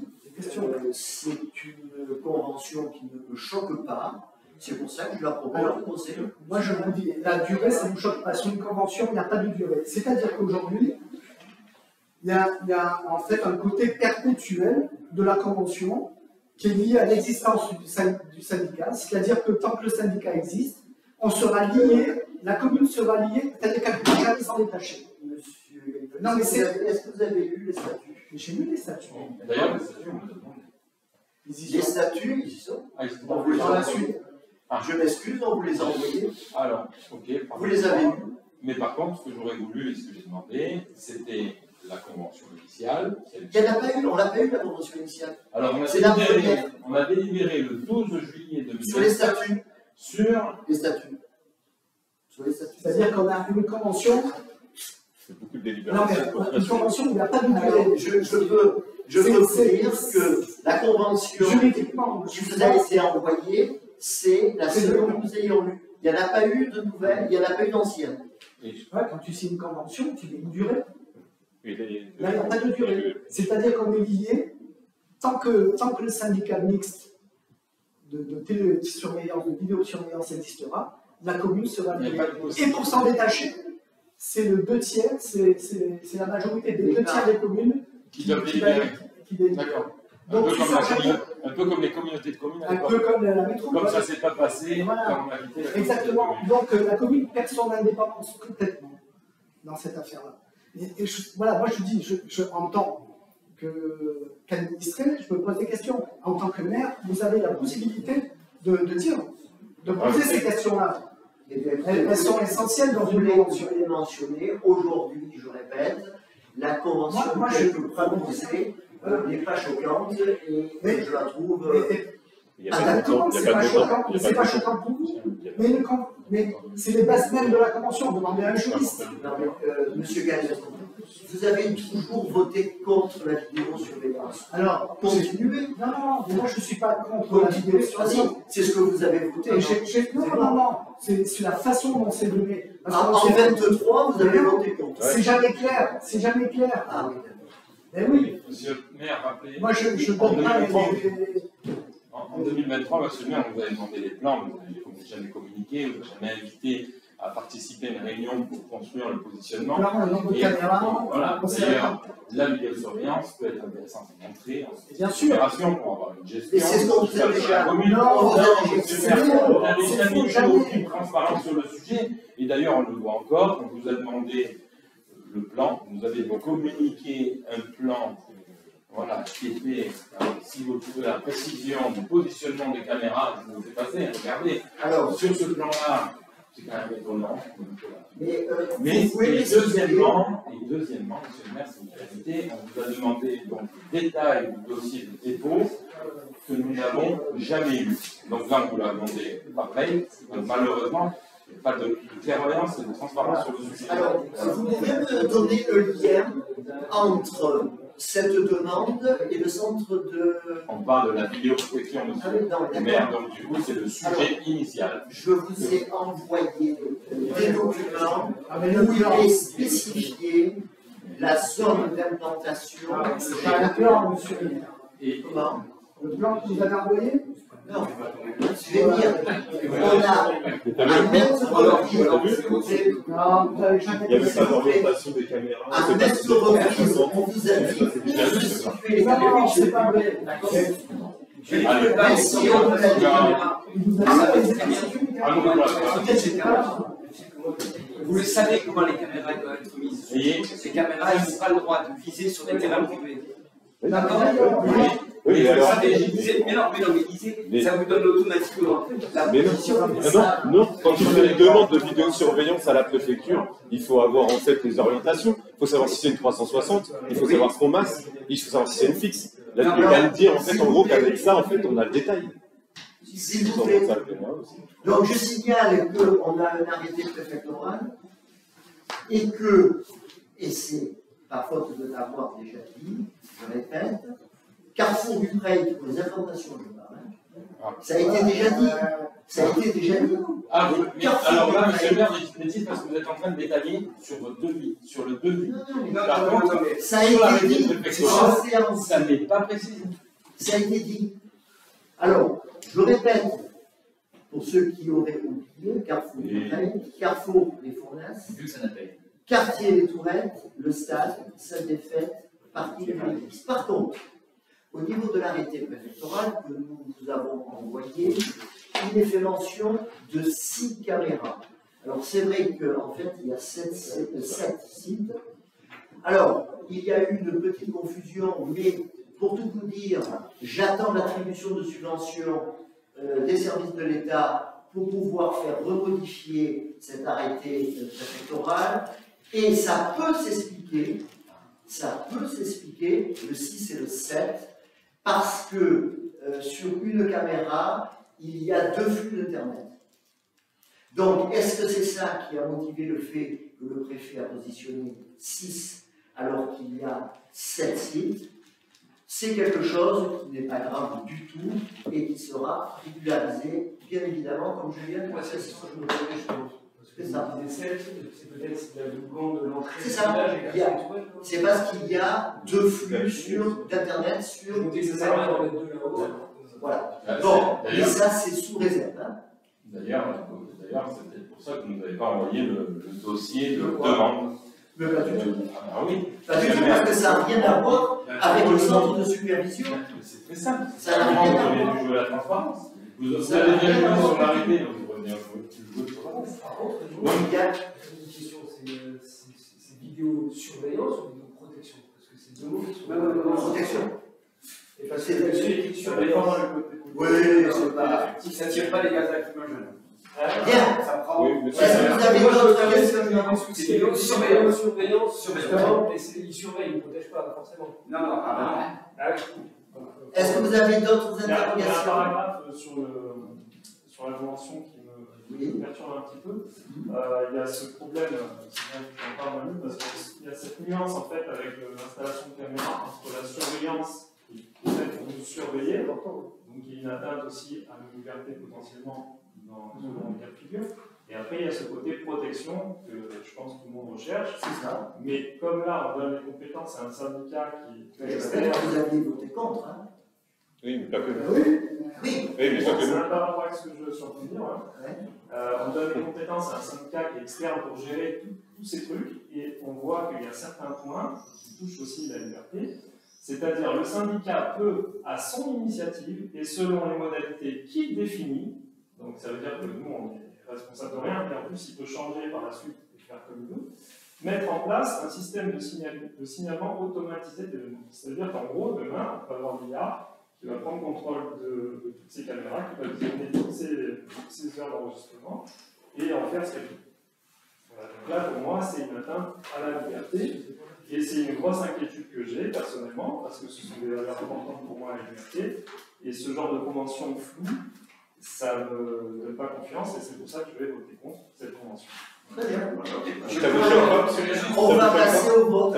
c'est une convention qui ne me choque pas. C'est pour ça que je la propose au conseil. Moi, je vous dis, la durée, ça ne me choque pas. Sur une convention, il n'y a pas de durée. C'est-à-dire qu'aujourd'hui, il y a en fait un côté perpétuel de la convention qui est lié à l'existence du syndicat. C'est-à-dire que tant que le syndicat existe, on sera lié, la commune sera liée, c'est-à-dire qu'elle ne peut jamais s'en détacher. Monsieur, non, mais est-ce que vous avez lu les statuts? J'ai lu les statuts. D'ailleurs, les statuts, on les a demandés. Les statuts, ils y sont. Ah, ils sont On vous les Dans a la envoyés. suite. Je m'excuse, on vous les a envoyés. Alors, ok. Vous les avez lus. Mais par contre, ce que j'aurais voulu et ce que j'ai demandé, c'était la convention initiale. Il n'y en a pas eu, on l'a pas eu la convention initiale. Alors, C'est la on a délibéré le 12 juillet 2020 Sur les statuts. sur Les statuts. Sur les statuts. C'est-à-dire qu'on a une convention. C'est beaucoup de Non, délibérations. mais une convention où il n'y a pas de durée. Je peux vous dire que la convention Juridiquement, qui vous a été envoyée, c'est la seule que nous ayons lue. Il n'y en a pas eu de nouvelles, il n'y en a pas eu d'anciennes. Ouais, quand tu signes une convention, tu mets une durée. Oui, Là, il n'y a pas de durée. C'est-à-dire qu'on est lié, tant que le syndicat mixte de télésurveillance, de vidéosurveillance existera, la commune sera liée. Et pour s'en détacher, c'est le 2/3, c'est la majorité des 2/3 des communes qui doivent délibérer. qui délibèrent. D'accord. Donc, Un peu comme les communautés de communes à un l'époque. peu comme la métropole. Comme ça s'est pas passé, Voilà. quand on a quitté la Exactement. Donc la commune perd son indépendance complètement dans cette affaire-là. Voilà, moi je dis, en tant qu'administré, je me pose des questions. En tant que maire, vous avez la possibilité de poser ces questions-là. Elles sont essentielles dans une convention. Je l'ai mentionné, aujourd'hui, je répète, la convention Moi, telle que proposée n'est pas choquante et je la trouve Il n'y a Ah, pas de d'accord, montant. Il c'est n'y a pas pas de montant. choquant, Il y a c'est pas pas de montant. choquant pour vous. Mais c'est les bases mêmes de la Convention, demandez à un juriste. Non, mais, Monsieur Gallet, vous avez toujours voté contre la vidéosurveillance. Alors, Continuez. non, moi je ne suis pas contre la Ah si, vidéosurveillance. c'est ce que vous avez voté. Non, c'est la façon dont c'est donné. Parce En qu'on sait- 23, vous avez voté contre. C'est jamais clair, c'est jamais clair. Ah oui. Mais oui, Monsieur le maire, rappelez. moi je donne pas les... En 2023, monsieur le maire, on vous avez demandé les plans, vous n'avez jamais communiqué, vous n'avez jamais invité à participer à une réunion pour construire le positionnement. Là, le nombre de Et- caméras, Voilà, on sait d'ailleurs, la vidéosurveillance peut être intéressante à montrer en Bien sûr. opération pour avoir une gestion. Et c'est ce qu'on vous a déjà. commune. Non, on vous a déjà- Monsieur le maire, vous n'avez c'est jamais faux, eu jamais. aucune transparence sur le sujet, et d'ailleurs, on le voit encore, on vous a demandé le plan, vous avez communiqué un plan voilà, qui était, si vous trouvez la précision du positionnement des caméras, je vous le fais passer, regardez. Alors, Sur ce plan-là, c'est quand même étonnant. mais, Mais vous pouvez et m'expliquer. deuxièmement, monsieur le maire, si vous permettez, on vous a demandé donc le détail du dossier de dépôt que nous n'avons jamais eu. Donc là, on vous l'a demandé par mail. Donc malheureusement, il n'y a pas de clairvoyance et de transparence sur le sujet. Alors, vous pouvez me donner le lien entre cette demande et le centre de. On parle de la vidéoprotection, Ah monsieur oui, non, le d'accord. maire, donc du coup, c'est le sujet initial. Je vous ai envoyé des documents Ah, mais le où il plan, est spécifié la zone d'implantation. c'est pas le plan, monsieur le maire. Et Comment? Le plan que vous avez envoyé? Non, je vais dire, on a à mettre reprises, Non, vous avez jamais Il n'y avait pas d'orientation des caméras. à C'est pas mettre reprises, on vous a dit où se situer les Non, caméras. c'est pas vrai. allez, Mais si on vous l'a dit, Vous avez les sécurités. à nous, voilà. Vous le savez comment les caméras doivent être mises. Et- Ces caméras, ils n'ont pas le droit de viser sur des terrains privés. D'accord. Oui, mais alors. Mais non, mais lisez, Mais- ça vous donne automatiquement la Mais non, position. ah non, quand on fait une demande de vidéosurveillance à la préfecture, il faut avoir en fait les orientations. Il faut savoir si c'est une 360, il faut savoir ce qu'on masse, il faut savoir si c'est une fixe. Là, tu peux me dire en fait en gros qu'avec ça, en fait, on a le détail. s'il Ils vous ont plaît. ça à la caméra aussi. Donc je signale qu'on a un arrêté préfectoral et que, et c'est par faute de l'avoir déjà dit, je répète, Carrefour du Pré, pour les informations que je parle, ça a été déjà dit. Ça a été déjà dit. Ah, mais alors là, monsieur le maire, vous dites bêtise parce que vous êtes en train de détailler sur votre devis, sur le devis. Non, non, mais Par contre, ça a sur la été dit. réunion C'est préfectorale, en séance. ça n'est pas précisé. Ça a été dit. Alors, je répète, pour ceux qui auraient oublié, Carrefour du Pré, Carrefour les Fournaces, Quartier les Tourettes, le stade, salle des fêtes, partie des bénéfices. Par contre, au niveau de l'arrêté préfectoral que nous vous avons envoyé, il est fait mention de 6 caméras. Alors c'est vrai qu'en fait, il y a 7 sites. Alors, il y a eu une petite confusion, mais pour tout vous dire, j'attends l'attribution de subventions des services de l'État pour pouvoir faire remodifier cet arrêté préfectoral. Et ça peut s'expliquer, le 6 et le 7, parce que sur une caméra, il y a 2 flux d'Internet. Donc, est-ce que c'est ça qui a motivé le fait que le préfet a positionné 6 alors qu'il y a 7 sites? C'est quelque chose qui n'est pas grave du tout et qui sera régularisé, bien évidemment, comme je viens de Moi, c'est ce que je me demandais justement. Parce que C'est ça. vous disiez 7, c'est peut-être la doublon de l'entrée. C'est ça. Il y a- C'est parce qu'il y a 2 flux d'Internet Je sur. me dis que ça sert à rien d'en mettre deux là-haut. Voilà. D'ailleurs, Bon, mais ça, c'est sous réserve. Hein. D'ailleurs, c'est peut-être pour ça que vous n'avez pas envoyé le dossier de demande. Mais pas du tout. Ah oui. Pas du tout, parce que ça n'a rien à voir avec le centre de supervision. C'est très simple. Ça n'a rien Vous à avez voir. dû jouer la transparence. Vous Ça avez n'a bien rien à joué voir. sur l'arrêté, donc vous revenez jouer sur la Par contre, Donc, il y a- une question, c'est vidéosurveillance ou vidéoprotection? Parce que c'est deux mots qui sont. protection. Et parce que là-dessus, il y a écrit surveillance. Oui, c'est pas. Si ça ne tire pas les gaz lacrymogènes. Bien. Ça prend. Oui, mais Est-ce que vous avez d'autres questions? C'est surveillance, justement, et il surveille, il ne protège pas forcément. Non, non, ah, Ah oui. Est-ce que vous avez d'autres Il y a un interrogations? paragraphe sur la convention qui me perturbe un petit peu. Il y a ce problème, c'est bien que j'en parle maintenant, parce qu'il y a cette nuance en fait avec l'installation de caméras entre la surveillance et le fait de nous surveiller, donc il y a une atteinte aussi à nos libertés potentiellement dans le cas de figure. Et après, il y a ce côté protection que je pense que tout le monde recherche. C'est ça. Mais comme là, on donne les compétences à un syndicat qui est J'espère que vous aviez voté contre. Hein. Oui, mais pas que. Oui. Oui, mais pas que. C'est un peu rapport avec ce que je suis en train de dire. On donne les compétences à un syndicat qui est externe pour gérer tous ces trucs, et on voit qu'il y a certains points qui touchent aussi la liberté. C'est-à-dire, le syndicat peut, à son initiative et selon les modalités qu'il définit, donc ça veut dire que nous, on est responsable de rien, mais en plus, il peut changer par la suite et faire comme nous, mettre en place un système de signalement automatisé d'événements. C'est-à-dire qu'en gros, demain, on va avoir l'IA qui va prendre contrôle de toutes ces caméras, qui va donner toutes ces heures d'enregistrement et en faire ce qu'elle veut. Voilà. Donc là, pour moi, c'est une atteinte à la liberté. Et c'est une grosse inquiétude que j'ai personnellement, parce que ce sont des valeurs importantes pour moi, la liberté. Et ce genre de convention floue, ça ne me donne pas confiance, et c'est pour ça que je vais voter contre cette convention. Très bien. On va passer au vote.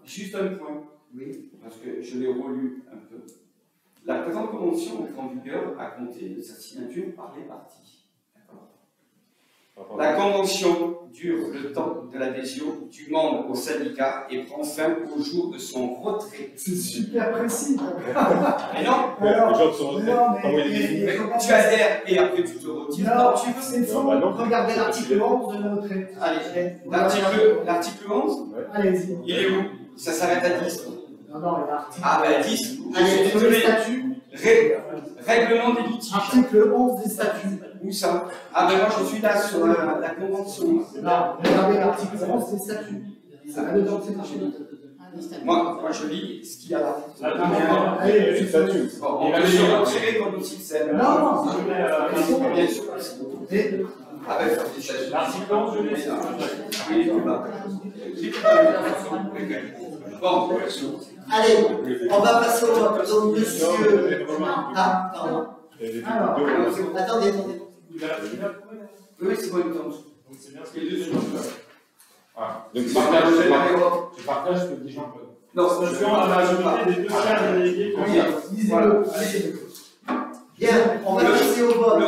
Juste un point, Oui. parce que je l'ai relu un peu. La présente convention entre en vigueur à compter de sa signature par les parties. La convention dure le temps de l'adhésion du membre au syndicat et prend fin au jour de son retrait. C'est super précis. Mais non, Les gens sont retraités. tu adhères et après tu te retires. Non, tu veux. c'est faux. Regardez l'article 11 de la retraite. Allez, l'article 11, Allez-y. il est où? Ça s'arrête à 10. Non, non, il y a l'article. Ah ben 10. Je Allez, suis sur les désolé. statuts. Règlement des litiges. Article 11 des statuts. Où ça? Ah ben moi je suis là sur la convention. Non, regardez l'article 11 des statuts. Ça va dedans, c'est marché. Moi je lis ce qu'il y a là. Allez, Les statuts. Bon, on peut se retirer comme outil de scène. non, Bien sûr. Ah ben ça fait cher. L'article 11, je l'ai. Il est plus bas. Bon, Allez, on va passer au vote. Donc, monsieur. Ah, pardon. Alors, Attendez. oui, c'est bon, il tombe. Donc c'est bien ce Il y a deux secondes. Ah. Donc, Tu partages ce que dit Jean-Claude. Non, Parce qu'on a la majorité des deux tiers des délégués. lisez-le. Bien, on va passer au vote.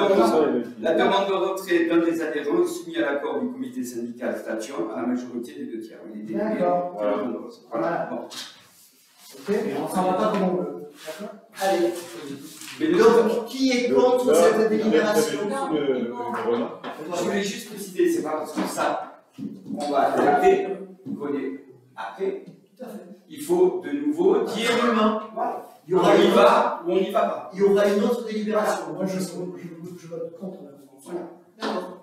La demande de retrait d'un des adhérents est soumise à l'accord du comité syndical statuant à la majorité des deux tiers. Il est délégué. D'accord. Voilà. Bon. Ok, mais on s'en va pas comme on veut. D'accord. Allez. Mais Donc, qui est contre cette délibération? je voulais juste préciser, c'est pas parce que ça, on va adapter, qu'on est après. Il faut de nouveau dire Voilà. on y va ou on n'y va pas. Il y aura une autre délibération. Moi, je vote contre la convention. D'accord.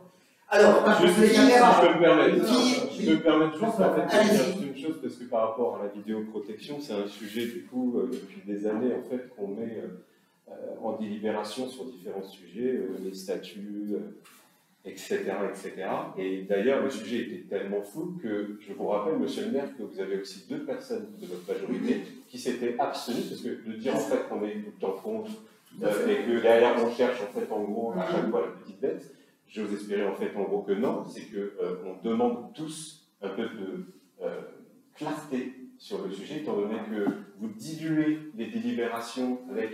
Alors, Juste, si je peux me permettre, Qui- je peux me permettre juste en fait, de Allez-y. dire une chose, parce que par rapport à la vidéoprotection, c'est un sujet du coup depuis des années en fait qu'on met en délibération sur différents sujets, les statuts, etc., etc. Et d'ailleurs, le sujet était tellement flou que je vous rappelle, monsieur le maire, que vous avez aussi 2 personnes de votre majorité qui s'étaient abstenues, parce que de dire en fait qu'on est tout le temps contre et que derrière on cherche en fait en gros à chaque fois la petite bête. J'ose espérer en fait en gros que non, c'est qu'on demande tous un peu de clarté sur le sujet, étant donné que vous diluez les délibérations avec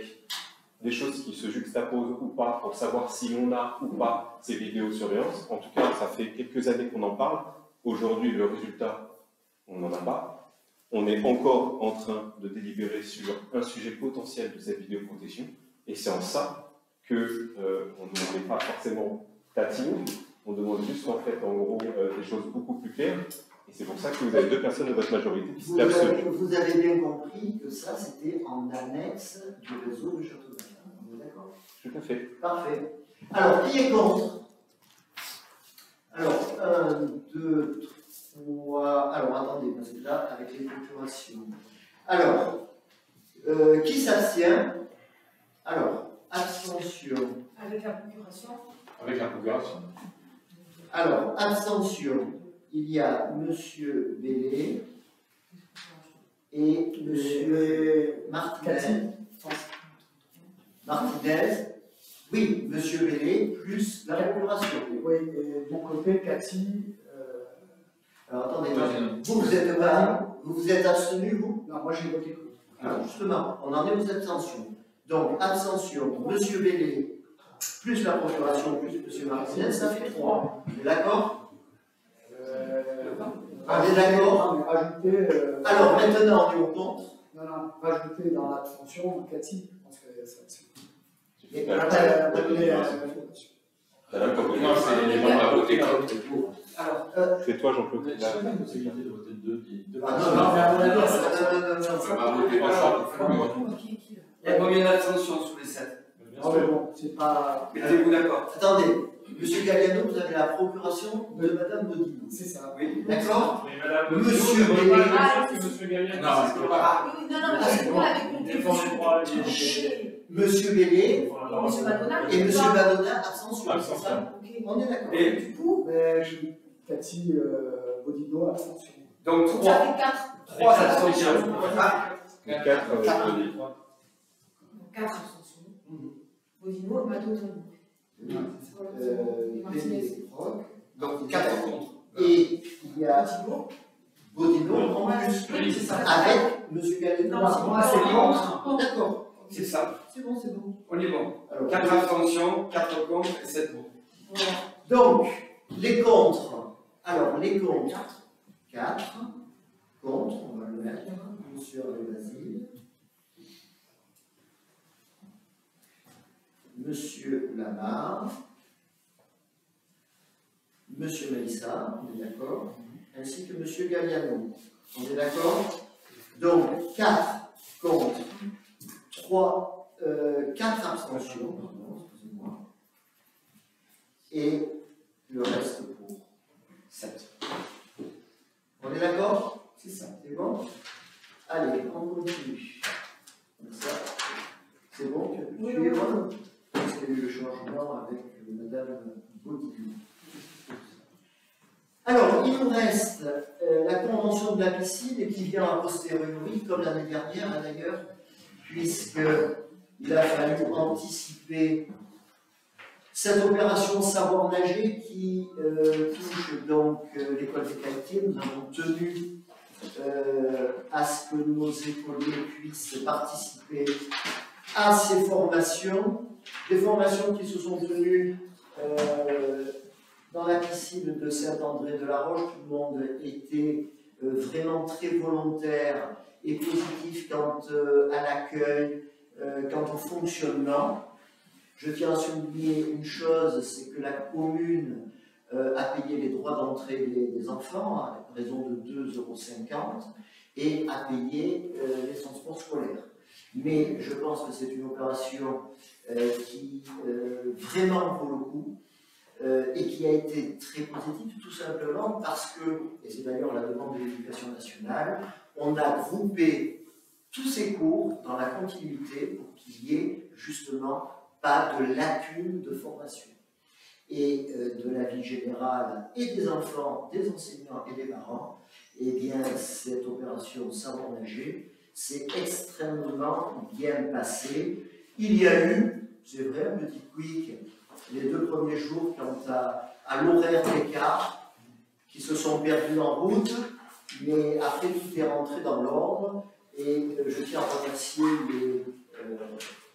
des choses qui se juxtaposent ou pas pour savoir si on a ou pas ces vidéosurveillance. En tout cas, ça fait quelques années qu'on en parle. Aujourd'hui, le résultat, on n'en a pas. On est encore en train de délibérer sur un sujet potentiel de cette vidéoprotection, et c'est en ça qu'on n'est pas forcément tatine, on demande juste en fait en gros des choses beaucoup plus claires, et c'est pour ça que vous avez 2 personnes de votre majorité qui s'étaient abstenues. Vous avez bien compris que ça, c'était en annexe du réseau de Châteauneuf. On est d'accord? Tout à fait. Parfait. Alors, qui est contre? Alors, 1, 2, 3. Alors, attendez, parce que là, avec les procurations. Alors, qui s'abstient? Alors, abstention. Avec la procuration. Avec la procuration. Alors, abstention. Il y a Monsieur Bellé et M. Martinez, oui, M. Bellé, plus la procuration. Oui, et de mon côté, Cathy. Alors attendez, vous vous êtes abstenu, vous? Non, moi j'ai voté contre. Alors justement, on en est aux abstentions. Donc, abstention, M. Bellé, plus la procuration, plus M. Martinez, ça fait 3. Vous êtes d'accord? On est d'accord? Alors maintenant, on est au contre. Non, rajouter dans l'abstention Cathy. Je pense que ça c'est. C'est toi, Jean-Claude. J'ai pas la possibilité de voter deux. Ah non, mais à mon avis, Il y a combien d'abstentions sur les 7? Non, mais bon, c'est pas. Mettez-vous d'accord. attendez, M. Galliano, vous avez la procuration de Mme Bodino. C'est ça. Oui. D'accord? Mais madame, Monsieur vous Bellé. n'avez pas que monsieur Galliano. Non, c'est pas. Oui, non, parce que nous, on avait compris. Défend les droits des- M. Bellé Monsieur Madonna. et M. Badona, abstention. Abstention. C'est ça? On est d'accord. Et Du coup, Cathy Bodino, abstention. donc ça 3 fait 4. abstentions. Ah, 4, 4 abstentions. Bodino, Madonna. Bellé, Roch. donc 4 contre. Et il y a Bodino. Bodino en plus, Oui, c'est ça. avec M. Galliano. Non, Moi, c'est contre. D'accord. C'est ça. C'est bon, c'est bon. On est bon. Alors, 4 abstentions, 4 contre et 7 pour. donc, les contre. Alors, les contre. 4. Contre, on va le mettre sur le Basile. Monsieur Lamarre. Monsieur Melissa, on est d'accord, ainsi que Monsieur Galliano. On est d'accord? Donc, 4 contre 4 abstentions, pardon, excusez-moi, et le reste pour 7. On est d'accord? C'est ça, c'est bon? Allez, on continue. Comme ça, c'est bon, tu as pu suivre? Parce qu'il y a eu le changement avec Madame Bodino. Alors, il nous reste la convention de la piscine qui vient a posteriori, comme l'année dernière d'ailleurs, puisqu'il a fallu anticiper cette opération savoir nager qui touche donc l'école des qualités. Nous avons tenu à ce que nos écoliers puissent participer à ces formations, des formations qui se sont tenues dans la piscine de Saint-André-de-la-Roche. Tout le monde était vraiment très volontaire et positif quant à l'accueil, quant au fonctionnement. Je tiens à souligner une chose, c'est que la commune a payé les droits d'entrée des enfants à raison de 2,50 € et a payé les transports scolaires. Mais je pense que c'est une opération qui vraiment vaut le coup. Et qui a été très positive tout simplement parce que, et c'est d'ailleurs la demande de l'Éducation nationale, on a groupé tous ces cours dans la continuité pour qu'il n'y ait justement pas de lacune de formation. Et de la vie générale et des enfants, des enseignants et des parents, eh bien cette opération Savoir nager s'est extrêmement bien passée. Il y a eu, c'est vrai, un petit quick les 2 premiers jours quant à l'horaire d'écart qui se sont perdus en route, mais après tout est rentré dans l'ordre et je tiens à remercier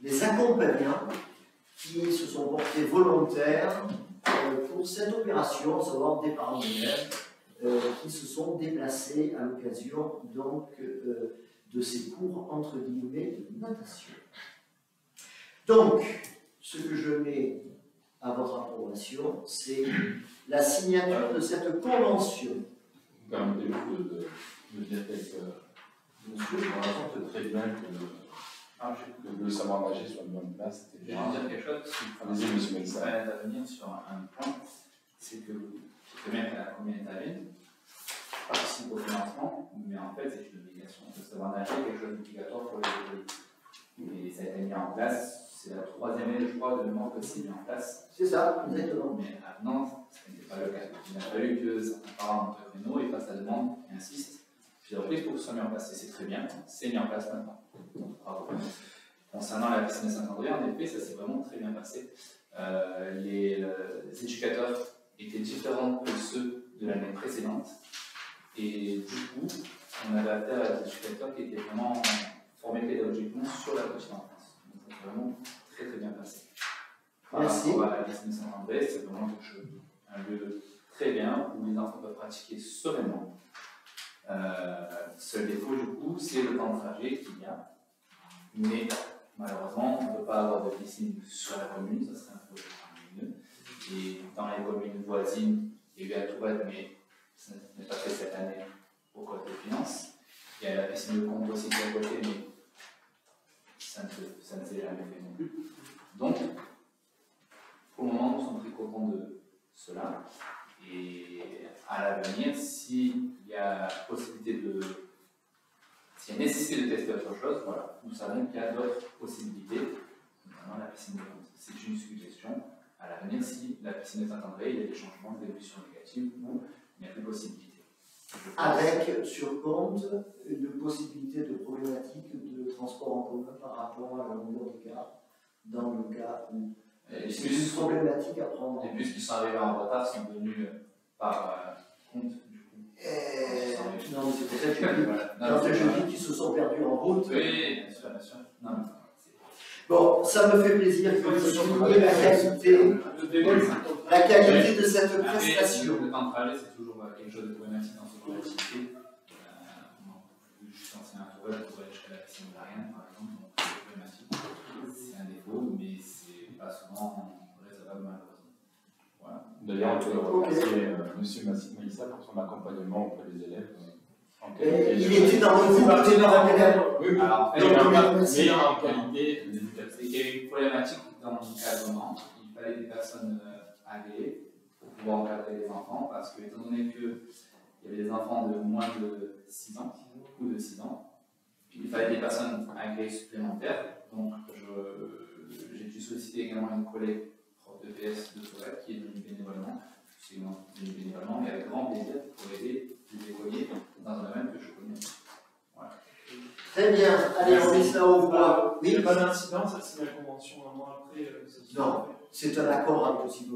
les accompagnants qui se sont portés volontaires pour cette opération, à savoir des parents d'élèves qui se sont déplacés à l'occasion donc de ces cours entre guillemets de natation. Donc, ce que je mets à votre approbation, c'est la signature de cette convention. Permettez-vous de dire quelques monsieur, par exemple, c'est très bien que le savoir nager soit mis en place. Je vais dire quelque chose. Allez-y, monsieur Melissa. Je vais intervenir sur un point, c'est que c'est bien que la communauté participe au financement, mais en fait, c'est une obligation. Le savoir nager est quelque chose d'obligatoire pour les écoles. Et ça a été mis en place. C'est la 3e année, je crois, de demande que c'est mis en place. C'est ça, exactement. Mais maintenant, ce n'était pas le cas. Il a fallu que certains parents d'entre nous fassent la demande et insistent plusieurs reprises pour que ce soit mis en place. Et c'est très bien, c'est mis en place maintenant. Donc, bravo. Concernant la piscine de Saint-André, en effet, ça s'est vraiment très bien passé. Les éducateurs étaient différents que ceux de l'année précédente. Et du coup, on avait affaire à des éducateurs qui étaient vraiment formés pédagogiquement sur la petite enfance. Donc, ça s'est vraiment très très bien passé. Par rapport à la piscine de Saint-André, c'est vraiment un lieu très bien où les enfants peuvent pratiquer sereinement. Seul défaut, du coup, c'est le temps de trajet qu'il y a. Mais malheureusement, on ne peut pas avoir de piscine sur la commune, ça serait un projet lumineux. Et dans les communes voisines, il y a eu à Tourette, mais ça n'est pas fait cette année au code de finances. Il y a la piscine de Comte aussi qui est à côté, mais ça ne s'est jamais fait non plus. Donc, pour le moment, nous sommes très contents de cela. Et à l'avenir, s'il y a possibilité de. S'il y a nécessité de tester autre chose, voilà, nous savons qu'il y a d'autres possibilités, notamment la piscine de Comte. C'est une suggestion. À l'avenir, si la piscine de Saint-André, il y a des changements, des évolutions négatives ou il n'y a plus de possibilité. Avec, sur compte, une possibilité de problématique de transport en commun par rapport à la longueur de gare, dans le cas où c'est une problématique à prendre. Les bus qui sont arrivés en retard sont venus par compte, du coup. Non, mais c'est pour ça que je dis qu'ils se sont perdus en route. Oui, bien sûr, bien sûr. Non, bon, ça me fait plaisir que vous souligniez la qualité de cette prestation. Le temps de trajet, c'est toujours quelque chose de problématique dans ce genre d'activité. Juste ancien tourelle pour aller jusqu'à la piscine de l'Ariane, par exemple, donc c'est problématique. C'est un défaut, mais c'est pas souvent résolvable malheureusement. Voilà. D'ailleurs, on peut remercier M. Maïssa pour son accompagnement auprès des élèves. Il était dans le groupe des parents. Oui, alors, meilleur en qualité d'éducation. Il y a eu une problématique dans l'encadrement. Il fallait des personnes agréées pour pouvoir encadrer les enfants, parce que, étant donné qu'il y avait des enfants de moins de 6 ans ou de 6 ans, il fallait des personnes agréées supplémentaires. Donc, j'ai dû solliciter également une collègue prof de PS de Tourette qui est venue bénévolement. C'est venue bénévolement, mais avec grand plaisir pour aider les écoliers dans un domaine que je connais. Voilà. Très bien, allez, on met ça au voix. Il n'y a pas d'incident, ça c'est la convention un mois après. Non, c'est un accord avec aussi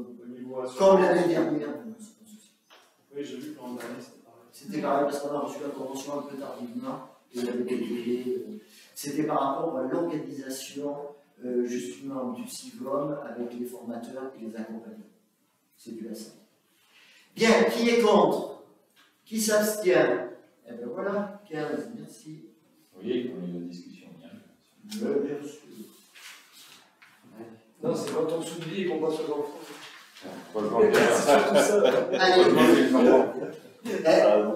comme l'année dernière. Oui, j'ai vu que l'an dernier c'était pareil. C'était pareil parce qu'on a reçu la convention un peu tardivement et il y avait des délais. C'était par rapport à l'organisation justement du CIVOM avec les formateurs qui les accompagnent. C'est du SAP. Bien, qui est contre? Qui s'abstient? Eh bien voilà, 15, merci. Vous voyez qu'on a eu une discussion bien. Bien sûr. Non, c'est quand on s'oublie et qu'on pense aux enfants. Allez,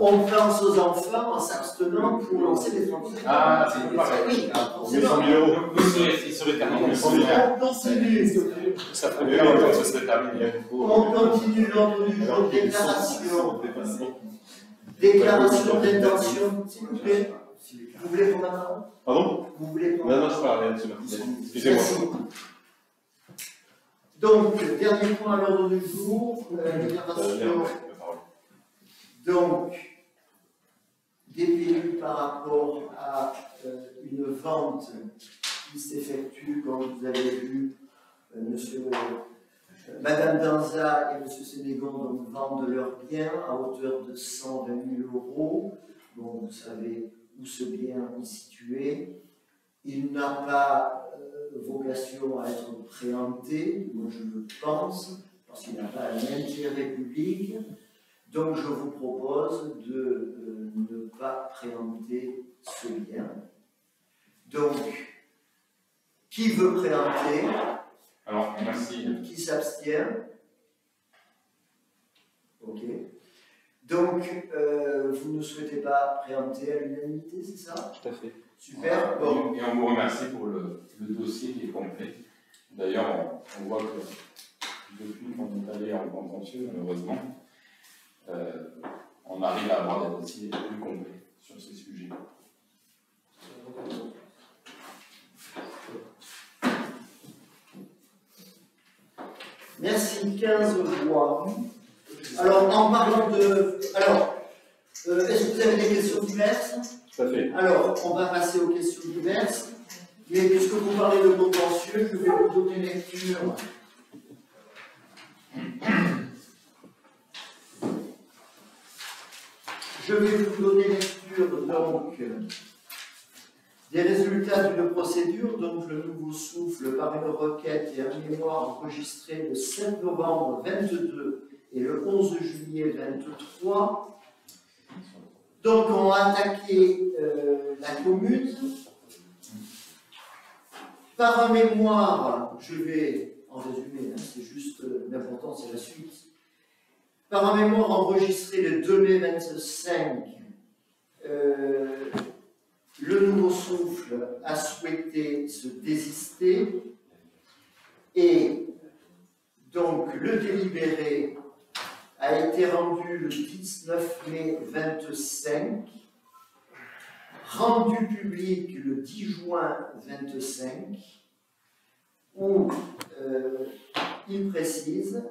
on pense aux enfants en s'abstenant pour lancer des travaux. Ah, c'est pareil. Oui, c'est 100 000 euros. Il serait terminé. On continue. Ça ferait bien quand ce serait terminé. On continue l'ordre du jour. Déclaration. Déclaration d'intention, s'il vous plaît. Vous voulez prendre la parole? Pardon? Vous voulez prendre Non, non, je parle rien, excusez-moi. Donc, dernier point à l'ordre du jour, déclaration. Donc, DPU par rapport à une vente qui s'effectue, comme vous avez vu, Madame Danza et M. Sénégon donc, vendent leurs biens à hauteur de 120 000 euros. Donc, vous savez où ce bien est situé. Il n'a pas vocation à être préempté, moi je le pense, parce qu'il n'a pas un intérêt public. Donc, je vous propose de ne pas préempter ce bien. Donc, qui veut préempter? Alors, merci. Qui s'abstient? Ok. Donc, vous ne souhaitez pas préempter à l'unanimité, c'est ça? Tout à fait. Super. Bon. Et on vous remercie pour le dossier qui est complet. D'ailleurs, on voit que depuis qu'on est allé en contentieux, malheureusement, on arrive à avoir des dossiers plus complets sur ces sujets. Merci, 15 voix. Alors, en parlant de... Alors, Est-ce que vous avez des questions diverses? Tout à fait. Alors, on va passer aux questions diverses. Mais puisque vous parlez de contentieux, je vais vous donner lecture. Je vais vous donner lecture donc des résultats d'une procédure, donc le nouveau souffle par une requête et un mémoire enregistré le 7 novembre 22 et le 11 juillet 23. Donc on a attaqué la commune. Par un mémoire, je vais en résumer, hein, c'est juste l'important, c'est la suite. Par un mémoire enregistré le 2 mai 25, le nouveau souffle a souhaité se désister et donc le délibéré a été rendu le 19 mai 25, rendu public le 10 juin 25, où il précise,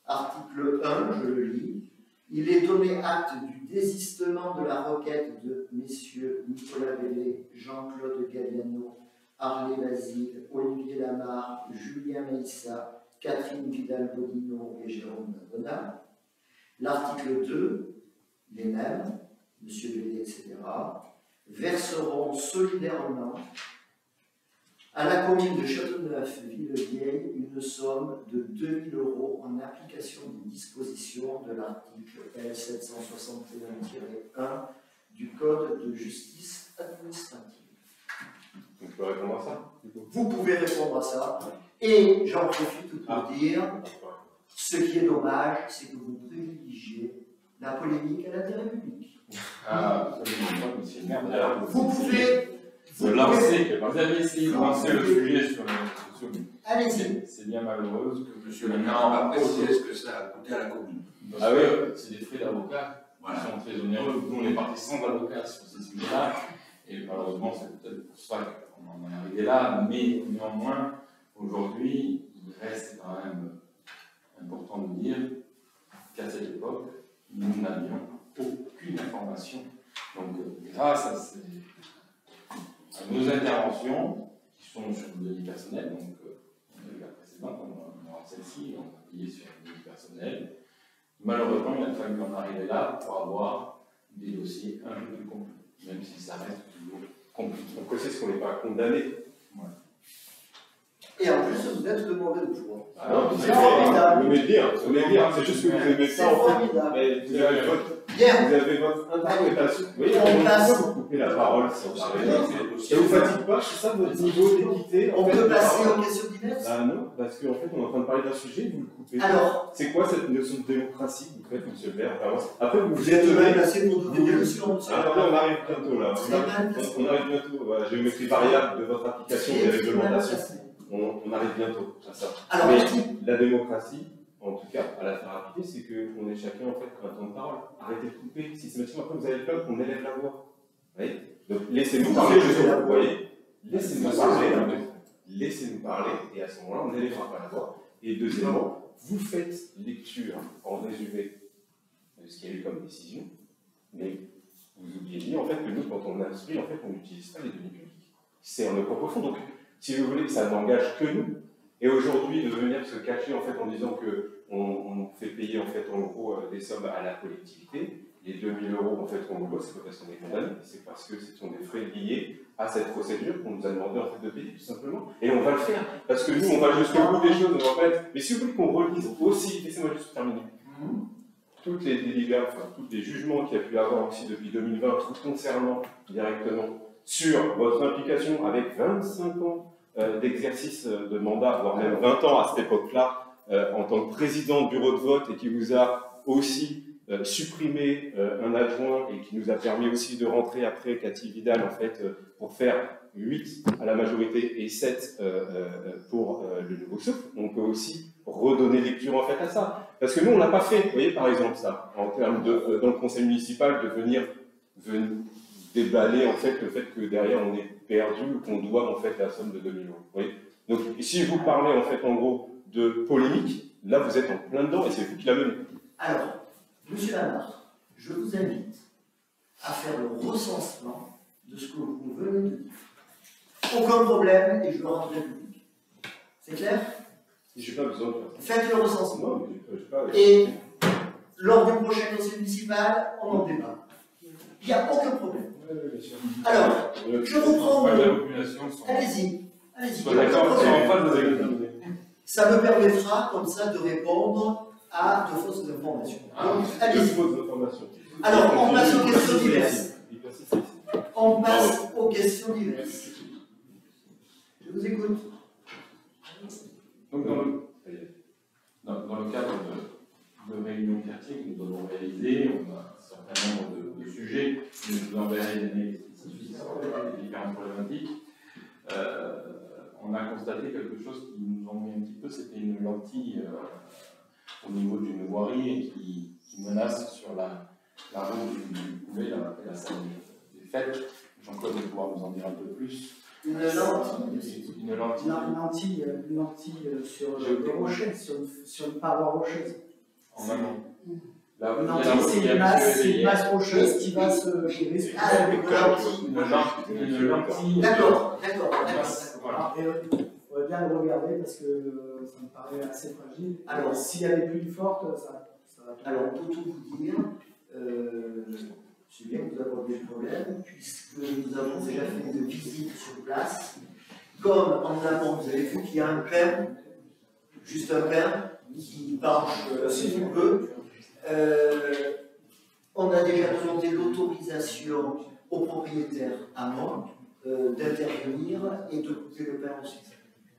article 1, je le lis, il est donné acte du désistement de la requête de messieurs Nicolas Bellé, Jean-Claude Galliano, Harley Basile, Olivier Lamarre, Julien Meissa, Catherine Vidal-Bodino et Jérôme Madonna. L'article 2, les mêmes, monsieur Bellé, etc., verseront solidairement à la commune de Châteauneuf-Villevieille une somme de 2 000 € en application des dispositions de l'article L761-1 du Code de justice administrative. On peut répondre à ça? Vous pouvez répondre à ça. Et j'en profite pour dire, ce qui est dommage, c'est que vous privilégiez la polémique à l'intérêt public. Ah, absolument, monsieur le maire. Vous pouvez... Vous avez essayé de lancer le sujet sur les réseaux sociaux. Allez-y. C'est bien malheureux que Monsieur le maire va préciser ce que ça a coûté à la commune. Parce que c'est des frais d'avocat Voilà. qui sont très onéreux. Nous, on est partis sans avocat sur ces sujets-là. Et malheureusement, c'est peut-être pour ça qu'on en est arrivé là. Mais néanmoins, aujourd'hui, il reste quand même important de dire qu'à cette époque, nous n'avions aucune information. Donc, grâce à nos interventions, qui sont sur le devis personnel, donc on a eu la précédente, on aura celle-ci, on a payé sur le devis personnel. Malheureusement, il a fallu en arriver là pour avoir des dossiers un peu plus complets, même si ça reste toujours compliqué. On précise qu'on n'est pas condamné. Voilà. Et en plus, vous êtes de mauvaise foi. Ah non, c'est formidable. Vous voulez dire, c'est juste que vous aimez ça en fait. Formidable. Mais vous avez votre interprétation. Oui, on passe. Vous coupez la parole, ça vous fatigue pas, c'est ça votre niveau d'équité? On peut passer aux questions diverses? Ah non, parce qu'en fait, on est en train de parler d'un sujet, vous le coupez. Alors, c'est quoi cette notion de démocratie que vous faites, monsieur le maire? Après, vous êtes mal placé pour donner des leçons. Après, on arrive bientôt là. On arrive bientôt. Voilà, géométrie variable de votre application des réglementations. On arrive bientôt à ça. Alors, mais la démocratie, en tout cas, à la faire appliquer, c'est qu'on est chacun en fait comme un temps de parole. Arrêtez de couper systématiquement. Après, vous avez peur qu'on élève la voix. Vous voyez? Donc, laissez-nous parler, vous voyez? Laissez-nous parler. Laissez-nous parler, et à ce moment-là, on n'élèvera pas la voix. Et deuxièmement, vous faites lecture en résumé de ce qu'il y a eu comme décision, mais vous oubliez de dire en fait que nous, quand on instruit, en fait, on n'utilise pas les données publiques. C'est en nos propres fonds. Donc, si vous voulez, ça n'engage que nous. Et aujourd'hui, de venir se cacher en fait en disant qu'on fait payer en fait en gros des sommes à la collectivité, les 2 000 € en fait qu'on nous doit, c'est pas parce qu'on est condamné, c'est parce que ce sont des frais liés à cette procédure qu'on nous a demandé en fait de payer tout simplement. Et on va le faire parce que nous, on va jusqu'au bout des choses, on va pas être. Mais si vous voulez qu'on relise aussi, laissez-moi juste terminer. Toutes les délibérations, enfin tous les jugements qu'il y a pu y avoir aussi depuis 2020, tout concernant directement sur votre implication avec 25 ans d'exercice de mandat, voire même 20 ans à cette époque-là, en tant que président de bureau de vote et qui vous a aussi supprimé un adjoint et qui nous a permis aussi de rentrer après Cathy Vidal en fait pour faire 8 à la majorité et 7 pour le nouveau souffle. On peut aussi redonner lecture en fait à ça. Parce que nous on l'a pas fait, vous voyez par exemple ça, en termes de, dans le conseil municipal de venir déballer en fait le fait que derrière on est perdu ou qu'on doit en fait la somme de 2 000 €. Vous voyez. Donc si je vous parlais en fait en gros de polémique, là vous êtes en plein dedans et c'est vous qui la menez. Alors, monsieur Lamarre, je vous invite à faire le recensement de ce que vous venez de dire. Aucun problème et je le rendrai public. C'est clair? Je n'ai pas besoin de faire ça. Faites le recensement. Non, mais j'ai pas... Et lors du prochain conseil municipal, on en débat. Il n'y a aucun problème. Alors, je reprends. Allez-y. Allez-y. Ça me permettra, comme ça, de répondre à de fausses informations. Donc, allez-y. Alors, on passe aux questions diverses. On passe aux questions diverses. Je vous écoute. Donc, dans le cadre de réunions quartier que nous avons réalisées, on a un certain nombre de sujets, je vous enverrai des mails spécifiques sur les différentes problématiques. On a constaté quelque chose qui nous ennuyait un petit peu, c'était une lentille au niveau d'une voirie qui menace sur la route du Poulet, la salle des fêtes. Jean-Claude va pouvoir nous en dire un peu plus. Une lentille sur des rochers, sur une paroi rocheuse. En amont. Une lentille, c'est une masse rocheuse qui va se... Une lentille. D'accord. Voilà. On va bien le regarder parce que ça me paraît assez fragile. Alors, s'il y a des pluies fortes, ça va... Alors, pour tout vous dire, c'est bien que vous abordez le problème, puisque nous avons déjà fait une visite sur place. Comme en amont, vous avez vu qu'il y a un pain, juste un pain, qui penche assez peu. On a déjà demandé l'autorisation aux propriétaires amont d'intervenir et de couper le pain aussi.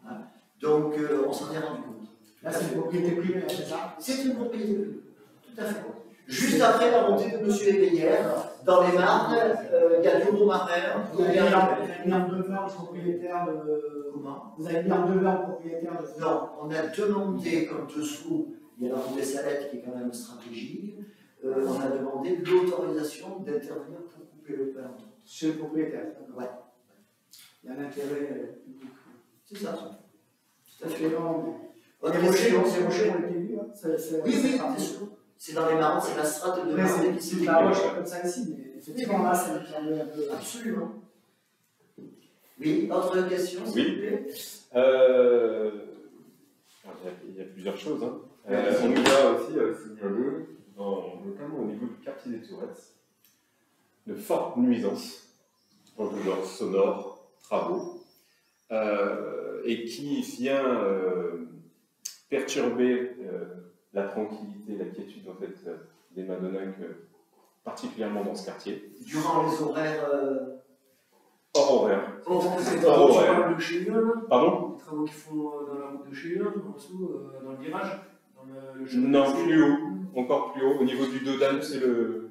Hein? Donc, on s'en est rendu compte. Là, c'est une propriété privée, c'est ça? C'est une propriété privée, tout à fait. Juste après la montée de M. Éveillère, dans les Marnes, il y a du romarin. Vous avez mis en demeure le propriétaire de... Comment? Vous avez mis en demeure le propriétaire de... Non, on a demandé, comme dessous, il y a la route des Salettes qui est quand même stratégique, on a demandé l'autorisation d'intervenir pour couper le pain. Chez le propriétaire? Ouais. Il y a un intérêt public. C'est ça. Tout à fait. Les rochers ont été vus, hein? Oui, bien sûr. C'est dans les Marnes, c'est la strate de Marne qui s'est c'est la roche comme ça ici, mais effectivement là, ça me semble un peu... Absolument. Oui, autre question, s'il vous plaît? Il y a plusieurs choses. Hein. On nous a aussi signalé, notamment au niveau du quartier des Tourettes, de fortes nuisances, dans le genre sonore, travaux, et qui vient perturber la tranquillité, la quiétude en fait, des Madoninques, particulièrement dans ce quartier. Durant les horaires... Hors horaire. C'est hors horaire. De chez eux, pardon? Les travaux qu'ils font dans la route de chez eux, en dessous, dans le virage, dans le non, plus haut, encore plus haut. Au niveau du Dodane, c'est le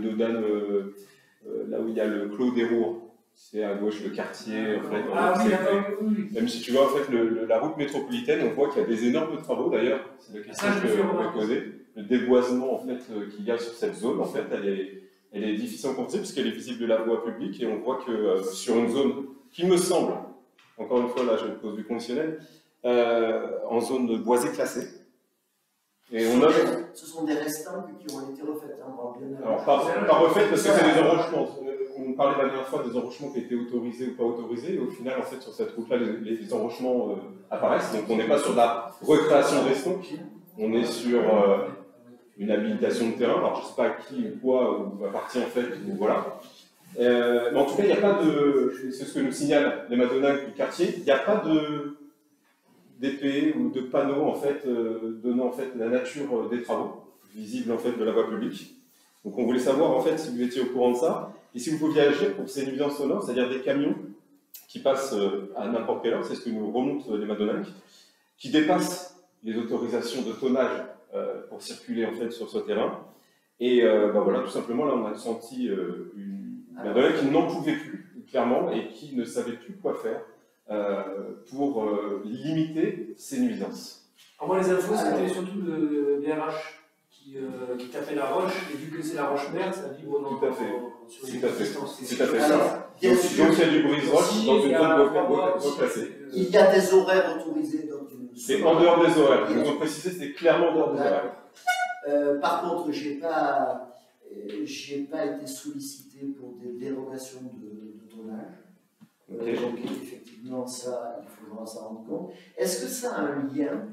Dodane, là où il y a le Clos des Rours. C'est à gauche le quartier. En fait, oui. Même si tu vois, en fait, la route métropolitaine, on voit qu'il y a des énormes travaux d'ailleurs. C'est la question que je vais poser. Le déboisement en fait, qu'il y a sur cette zone, en fait, elle est difficile à comprendre parce qu'elle est visible de la voie publique et on voit que sur une zone qui me semble, encore une fois là je pose du conditionnel, en zone boisée classée. Et on a... Ce sont des restants qui ont été refaits. Alors pas refaits parce que c'est des enrochements. On parlait la dernière fois des enrochements qui étaient autorisés ou pas autorisés et au final en fait sur cette route là les enrochements apparaissent. Donc on n'est pas sur la recréation de restants, on est sur... une habilitation de terrain, alors je ne sais pas à qui ou quoi ou appartient en fait, ou voilà. Mais en tout cas, il n'y a pas de, c'est ce que nous signalent les Madoninques du quartier, il n'y a pas d'épée ou de panneau en fait, donnant en fait la nature des travaux, visibles en fait de la voie publique. Donc on voulait savoir en fait si vous étiez au courant de ça, et si vous pouviez agir pour ces nuisances sonores, c'est-à-dire des camions qui passent à n'importe quelle heure, c'est ce que nous remontent les Madoninques, qui dépassent les autorisations de tonnage pour circuler en fait sur ce terrain. Et voilà, tout simplement, là, on a senti une Madeleine qui n'en pouvait plus, clairement, et qui ne savait plus quoi faire pour limiter ces nuisances. Alors moi, les infos, c'était surtout le BRH qui tapait la roche, et vu que c'est la roche mère, ça vibre dans tout à fait. Sur tout à fait. distances. Tout à fait. Donc il y a du brise-roche dans une zone classée. Il y a des horaires autorisés. C'est en dehors des horaires. Je vous ai précisé, c'est clairement en dehors des horaires. Par contre, j'ai pas. j'ai pas été sollicité pour des dérogations de tonnage. Ok. Donc effectivement, ça, il faudra s'en rendre compte. Est-ce que ça a un lien?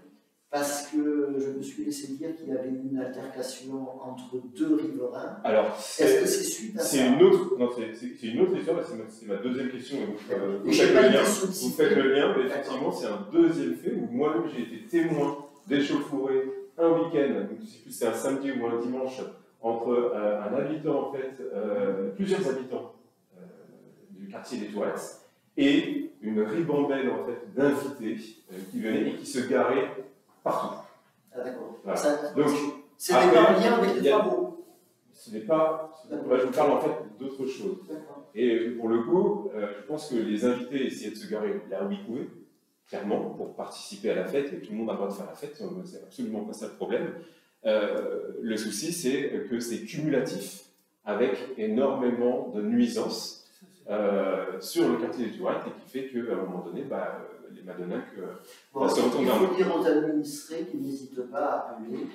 Parce que je me suis laissé dire qu'il y avait une altercation entre deux riverains. Alors, est-ce que c'est suite à ça? C'est une autre, non, c'est une autre histoire, c'est ma deuxième question. Donc, vous faites le lien, mais effectivement, c'est un deuxième fait où moi-même j'ai été témoin d'échauffourées un week-end, donc je ne sais plus si c'est un samedi ou un dimanche, entre un habitant, en fait, plusieurs habitants du quartier des Tourettes, et une ribambelle en fait, d'invités qui venaient et qui se garaient partout. Ah d'accord. Voilà. Donc, c'est pas en lien avec les travaux. Ce n'est pas. Moi, je vous parle en fait d'autre chose. Et pour le coup, je pense que les invités essayaient de se garer là où ils pouvaient, clairement, pour participer à la fête, et tout le monde a le droit de faire la fête, c'est absolument pas ça le problème. Le souci, c'est que c'est cumulatif, avec énormément de nuisances sur le quartier des Tourettes, et qui fait qu'à un moment donné, les Madonacs se retournent vers nous. Il faut dire aux administrés qu'ils n'hésitent pas à appeler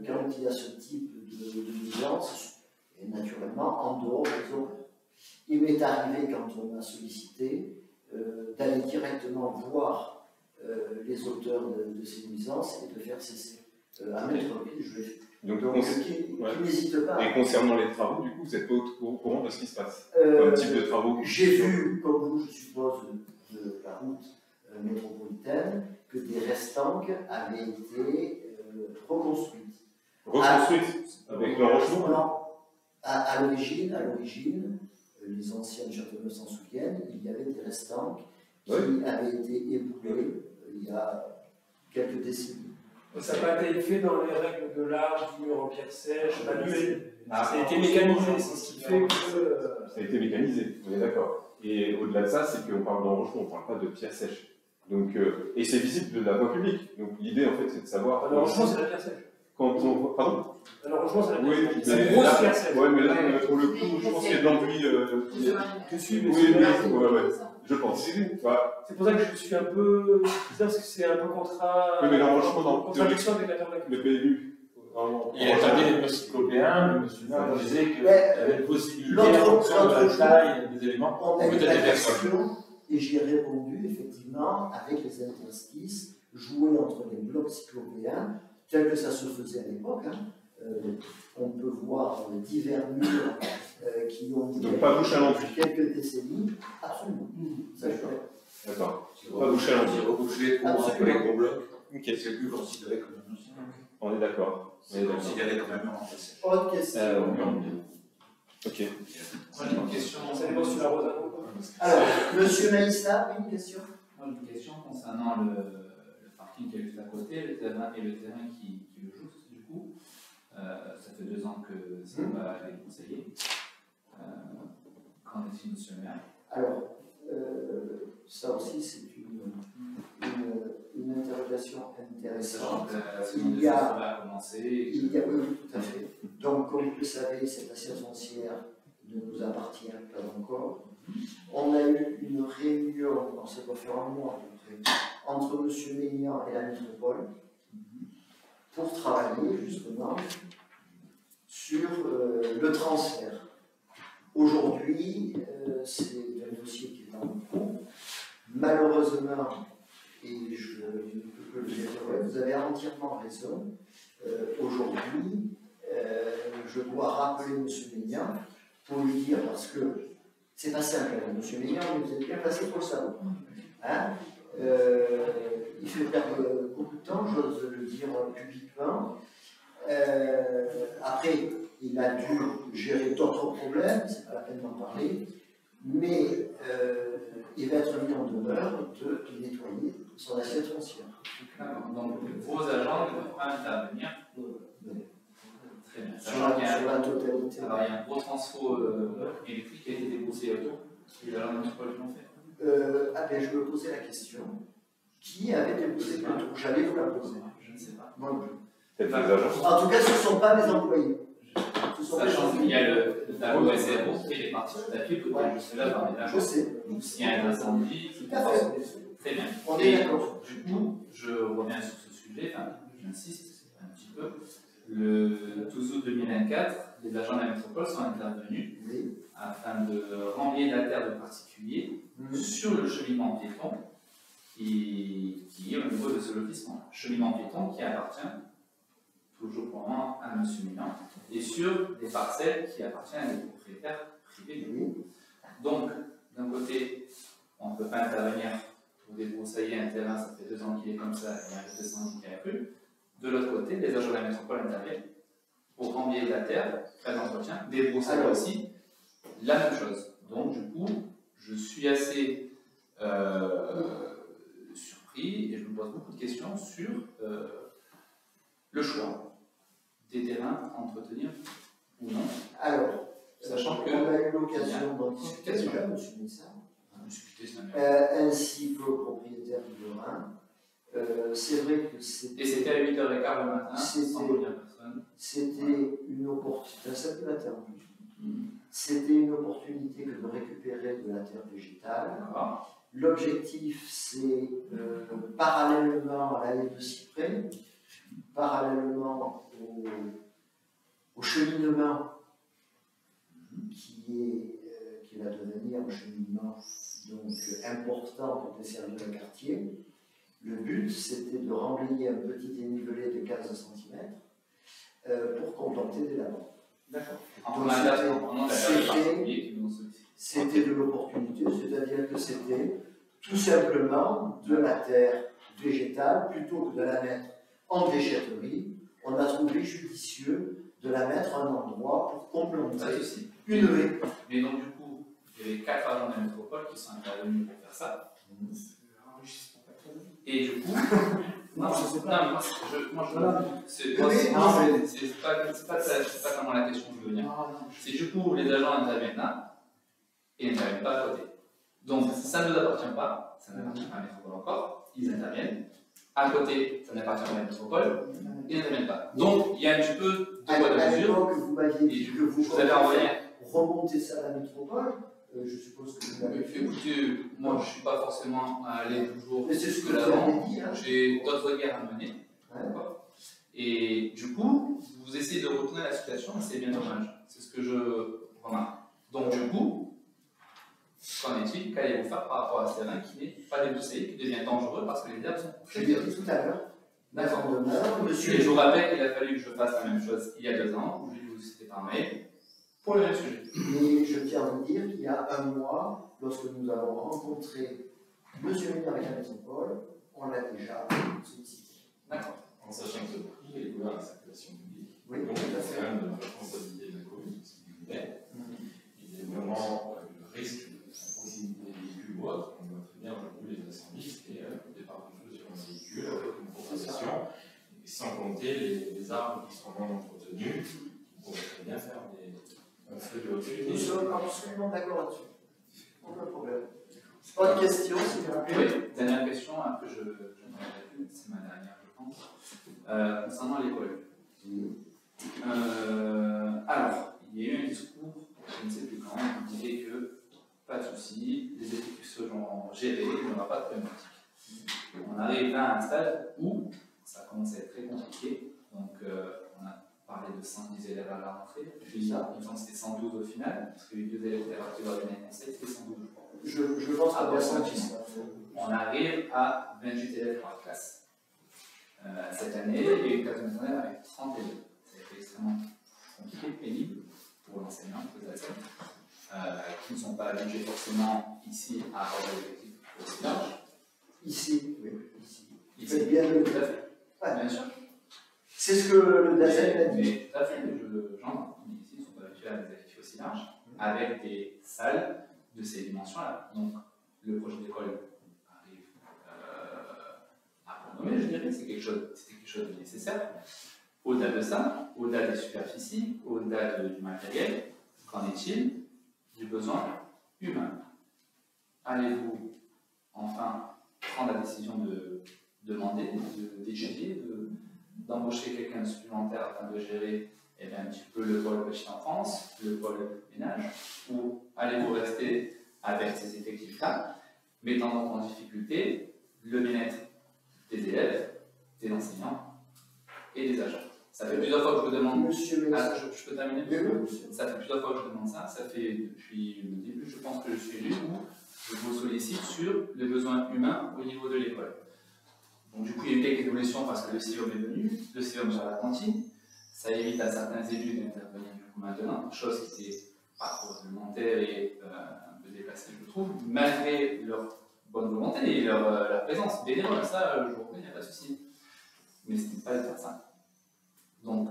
quand il y a ce type de nuisance, et naturellement en dehors des horaires. Il m'est arrivé, quand on m'a sollicité, d'aller directement voir les auteurs de ces nuisances et de faire cesser. À maintes reprises, je l'ai fait. Donc qui n'hésite pas. Et concernant les travaux, du coup, vous n'êtes pas au courant de ce qui se passe? Comme type de travaux? J'ai vu, comme vous, je suppose, de la route métropolitaine, que des restanques avaient été reconstruites. Reconstruites avec l'enrochement? À l'origine, les anciens de Châteauneuf s'en souviennent, il y avait des restanques qui avaient été éboulées il y a quelques décennies. Ça n'a pas été fait dans les règles de l'art, du mur en pierre sèche, manuel. Ça a été mécanisé, c'est ce qui fait que. Ça a été mécanisé, on est d'accord. Et au-delà de ça, c'est qu'on parle d'enrochement, on ne parle pas de pierre sèche. Donc, et c'est visible de la voie publique. Donc l'idée, en fait, c'est de savoir. L'enrochement, c'est la pierre sèche. Quand on. Pardon? L'enrochement, c'est la pierre sèche. Oui, C'est une grosse pierre sèche. Oui, mais là, pour le coup, je pense qu'il y a de l'enduit. Je pense. C'est pour ça que je suis un peu. Parce que c'est un peu contradiction avec la terre d'accueil. Le PLU. Il a établi les cyclopéens, le monsieur Nain disait qu'il y avait une possibilité en fonction de la taille des éléments, on a eu peut-être la des personnes. question et j'y ai répondu effectivement avec les interstices joués entre les blocs cyclopéens, tel que ça se faisait à l'époque. On peut voir divers murs qui ont donc pas bouche à l'enduit. Quelques décennies. Absolument. Ça, je ferai. D'accord. Pas bouche à l'enduit. Reboucher trop les gros blocs. Ok. C'est plus considéré comme un ancien. On est d'accord. C'est considéré comme un mur en fait. Autre question. Ok. Moi j'ai une question. Ça dépend sur la Rosa. Alors, monsieur Maïssa, une question. Moi j'ai une question concernant le parking qui est juste à côté, le terrain et le terrain qui le joue, du coup. Ça fait 2 ans que ça va être conseillé. Qu'en est-il, monsieur le maire? Alors, ça aussi, c'est une interrogation intéressante. Il y a commencé. Oui, tout à fait. Donc, comme vous le savez, cette assiette foncière ne nous appartient pas encore. On a eu une réunion, ça doit faire un mois à peu près, entre M. Maignan et la métropole pour travailler justement sur le transfert. Aujourd'hui, c'est un dossier qui est en cours. Malheureusement, et je ne peux que le dire, vous avez entièrement raison. Aujourd'hui, je dois rappeler M. Maignan pour lui dire, parce que c'est pas simple, M. Maignan, mais vous êtes bien placé pour le savoir. Hein, il fait perdre beaucoup de temps, j'ose le dire publiquement. Après, il a dû gérer d'autres problèmes, c'est pas la peine d'en parler, mais il va être mis en demeure de nettoyer son assiette foncière. Donc vos agents ne peuvent pas intervenir. Très bien. Sur la totalité. Alors il y a un gros transfo électrique qui a été déboursé autour. Les agents municipaux l'ont fait. Je me posais la question. Qui avait déposé le tour? J'allais vous la poser. Je ne sais pas. Moi non plus. Peut-être les agents. En tout cas, ce ne sont pas mes employés. Sachant qu'il y a le tableau SRO qui fait les parties tout à fait côté juste là par les agents. Je sais. Donc s'il y a un incendie, tout à fait. Très bien. On est d'accord. Du coup, je reviens sur ce sujet, enfin, j'insiste un petit peu. Le 12 août 2024, 2024, les agents de la métropole sont intervenus afin de remplir la terre de particuliers sur le cheminement piéton qui est au niveau de ce lotissement. Cheminement piéton qui appartient toujours pour moi à M. Milan et sur des parcelles qui appartiennent à des propriétaires privés du groupe. Donc, d'un côté, on ne peut pas intervenir pour débroussailler un terrain, ça fait 2 ans qu'il est comme ça, il y a un descendant qui a cru. De l'autre côté, les agents de la métropole interviennent pour remblayer la terre, faire l'entretien, débroussailler aussi, la même chose. Donc, du coup, je suis assez surpris et je me pose beaucoup de questions sur le choix des terrains à entretenir ou non. Alors, sachant que on a eu l'occasion d'en discuter déjà, M. Messa, ainsi que le propriétaire du Lorrain. C'est vrai que c'était. Et c'était à 8h15 le matin, sans combien de personnes? C'était une opportunité, un samedi matin en plus. C'était une opportunité que de récupérer de la terre végétale. L'objectif, c'est parallèlement à l'allée de cyprès, parallèlement au cheminement qui va devenir un cheminement donc, important pour desservir le quartier. Le but, c'était de remblayer un petit dénivelé de 15 cm pour contenter des lavandes. D'accord. C'était de l'opportunité, c'est-à-dire que c'était tout simplement de la terre végétale, plutôt que de la mettre en déchetterie. On a trouvé judicieux de la mettre à un endroit pour compléter une haie. Mais donc, du coup, il y avait 4 agents de la métropole qui sont intervenus pour faire ça. Et du coup, c'est pas comment la question veut venir. C'est du coup, les agents interviennent là et n'interviennent pas à côté. Donc, ça ne nous appartient pas, ça n'appartient pas à la métropole encore, ils interviennent. À côté, ça n'appartient pas à la métropole, ils n'interviennent pas. Donc, il y a un petit peu de poids de mesure. Que vous m'aviez dit que vous avez envoyé remonter ça à la métropole. Je suppose que vous l'avez fait. Écoutez, moi je ne suis pas forcément allé toujours mais c'est ce que l'avant. Dit, hein. J'ai d'autres guerres à mener. Et du coup, vous essayez de retourner la situation, et c'est bien dommage. C'est ce que je remarque. Donc, du coup, qu'en est-il? Qu'allez-vous faire par rapport à ce terrain qui n'est pas débroussaillé, qui devient dangereux parce que les herbes sont couchées? Je l'ai dit tout à l'heure. D'accord. Et je vous rappelle qu'il a fallu que je fasse la même chose il y a 2 ans, où je vous cité par mail, pour le même sujet. Mais je tiens à vous dire qu'il y a 1 mois, lorsque nous avons rencontré M. Mine avec la métropole, on l'a déjà sollicité. D'accord. En sachant que le prix est couvert à la circulation publique. Oui, donc il y a quand même de la responsabilité de la commune, ce qui est vrai. Il y a vraiment le risque de proximité des véhicules ou autres. On voit très bien aujourd'hui les incendies et le départ de feu sur un véhicule avec une proposition, sans compter les arbres qui seront non entretenus, qui pourraient très bien faire un feu de haute Nous sommes absolument d'accord là-dessus. Aucun problème. Pas de questions, s'il vous plaît. Oui, dernière question, après je c'est ma dernière, je pense. Concernant l'école. Alors, il y a eu un discours, je ne sais plus quand, qui disait que pas de souci, les effectifs seront gérés, il n'y aura pas de problématique. On arrive là à un stade où ça commence à être très compliqué. Donc, on a parlé de 110 élèves à la rentrée, puis ça, il me semble que c'était 112 au final, parce que les 2 élèves étaient partis dans le conseil, c'était 112, je crois. Je pense qu'à 110. On arrive à 28 élèves par classe. Cette année, il y a eu 4 élèves avec 30 élèves. Ça a été extrêmement compliqué, pénible pour l'enseignant, pour les élèves, qui ne sont pas habitués forcément ici à avoir des effectifs aussi larges. Ici, oui. Ici. Ici, bien le tout à fait. Ouais, bien sûr. C'est ce que le DAZEN a dit. Mais tout à fait, j'entends. Ici, ils ne sont pas habitués à des effectifs aussi larges, avec des salles de ces dimensions-là. Donc, le projet d'école arrive à renommer, je dirais, c'était quelque chose de nécessaire. Au-delà de ça, au-delà des superficies, au-delà du matériel, qu'en est-il du besoin humain? Allez-vous enfin prendre la décision de demander, d'étudier, d'embaucher quelqu'un de supplémentaire afin de gérer un petit peu le pôle petite enfance, le pôle ménage, ou allez-vous rester avec ces effectifs-là, mettant donc en difficulté le bien-être des élèves, des enseignants et des agents? Ça fait plusieurs fois que je vous demande. Monsieur Ah, je peux terminer? Oui. Ça fait plusieurs fois que je demande ça. Ça fait depuis le début, je pense que je suis élu, où je vous sollicite sur les besoins humains au niveau de l'école. Donc, du coup, il y a eu quelques évolutions parce que le CIOM est venu, le CIOM gère la cantine. Ça évite à certains élus d'intervenir du coup maintenant, chose qui était pas trop réglementaire et un peu déplacée, je trouve, malgré leur bonne volonté et leur présence bénévole. Ça, je vous reconnais, il n'y a pas de souci. Mais ce n'est pas le cas ça. Donc,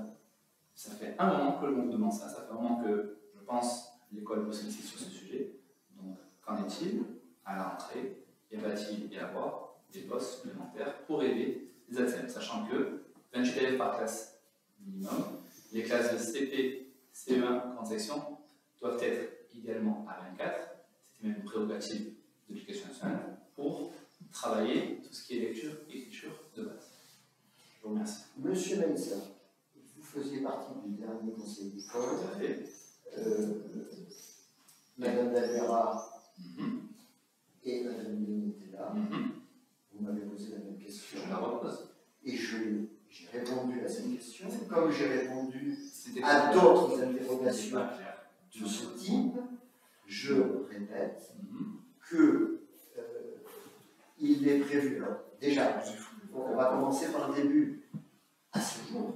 ça fait un moment que l'on demande ça. Ça fait un moment que, je pense, l'école vous sollicite sur ce sujet. Donc, qu'en est-il à la rentrée? Y va-t-il y avoir des postes supplémentaires pour aider les ATSEM, sachant que 28 élèves par classe minimum, les classes de CP, CE1, grande section, doivent être idéalement à 24. C'était même une prérogative de l'éducation nationale pour travailler tout ce qui est lecture et écriture de base. Je vous remercie. Monsieur Meissa, vous faisiez partie du dernier conseil d'école. Tout à fait. Madame Dalvera et Madame Denis étaient là. Vous m'avez posé la même question. Je la repose. Et j'ai répondu à cette question. Comme j'ai répondu à d'autres interrogations de ce type, je répète que il est prévu. Alors, déjà, on va commencer par le début. À ce jour,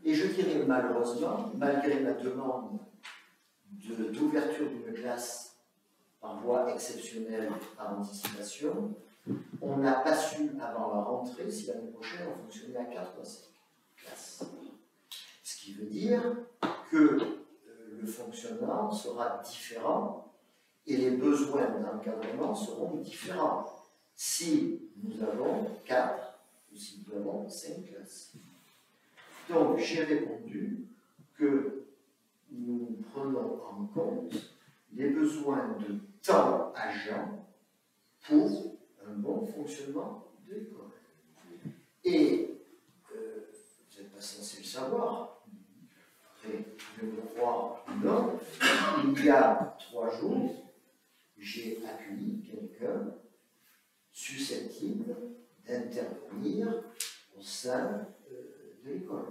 et je dirais malheureusement, malgré la demande d'ouverture d'une classe par voie exceptionnelle par anticipation, on n'a pas su avant la rentrée si l'année prochaine on fonctionnait à 4 ou à 5 classes. Ce qui veut dire que le fonctionnement sera différent et les besoins d'encadrement seront différents si nous avons 4 ou si nous avons 5 classes. Donc j'ai répondu que nous prenons en compte les besoins de temps agent pour un bon fonctionnement de l'école. Et vous n'êtes pas censé le savoir, après je vais vous croire ou non, il y a 3 jours, j'ai accueilli quelqu'un susceptible d'intervenir au sein de l'école.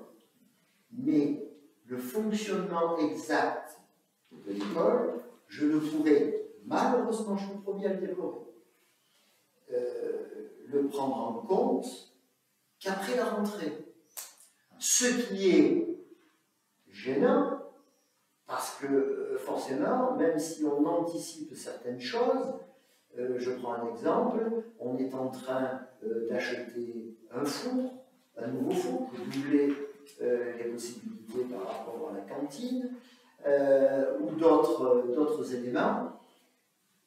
Mais le fonctionnement exact de l'école, je ne pourrais, malheureusement, je me promets à le déplorer, le prendre en compte qu'après la rentrée. Ce qui est gênant, parce que forcément, même si on anticipe certaines choses, je prends un exemple, on est en train d'acheter un four, un nouveau four, pour doubler les possibilités par rapport à la cantine, ou d'autres éléments.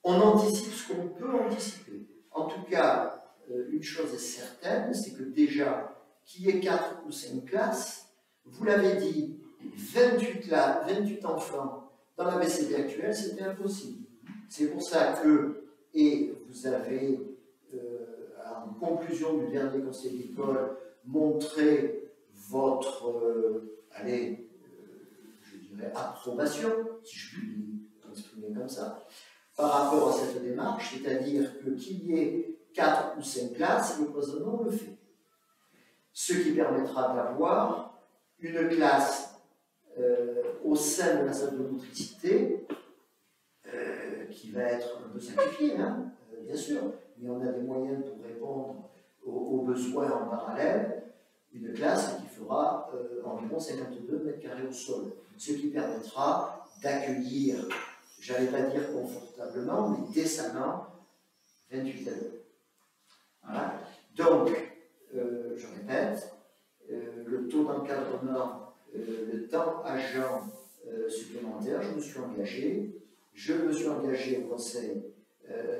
On anticipe ce qu'on peut anticiper. En tout cas, une chose est certaine, c'est que déjà, qu'il y ait 4 ou 5 classes, vous l'avez dit, 28 enfants dans la BCD actuelle, c'était impossible. C'est pour ça que, et vous avez, en conclusion du dernier conseil d'école, montré votre, je dirais, approbation, si je puis l'exprimer comme ça, par rapport à cette démarche, c'est-à-dire que qu'il y ait 4 ou 5 classes, le cloisonnement le fait. Ce qui permettra d'avoir une classe au sein de la salle de motricité qui va être un peu sacrifiée, hein, bien sûr, mais on a des moyens pour répondre aux besoins en parallèle. Une classe qui fera environ 52 mètres carrés au sol, ce qui permettra d'accueillir, j'allais pas dire confortablement, mais décemment, 28 élèves. Voilà. Donc, je répète, le taux d'encadrement, le temps agent supplémentaire, je me suis engagé au conseil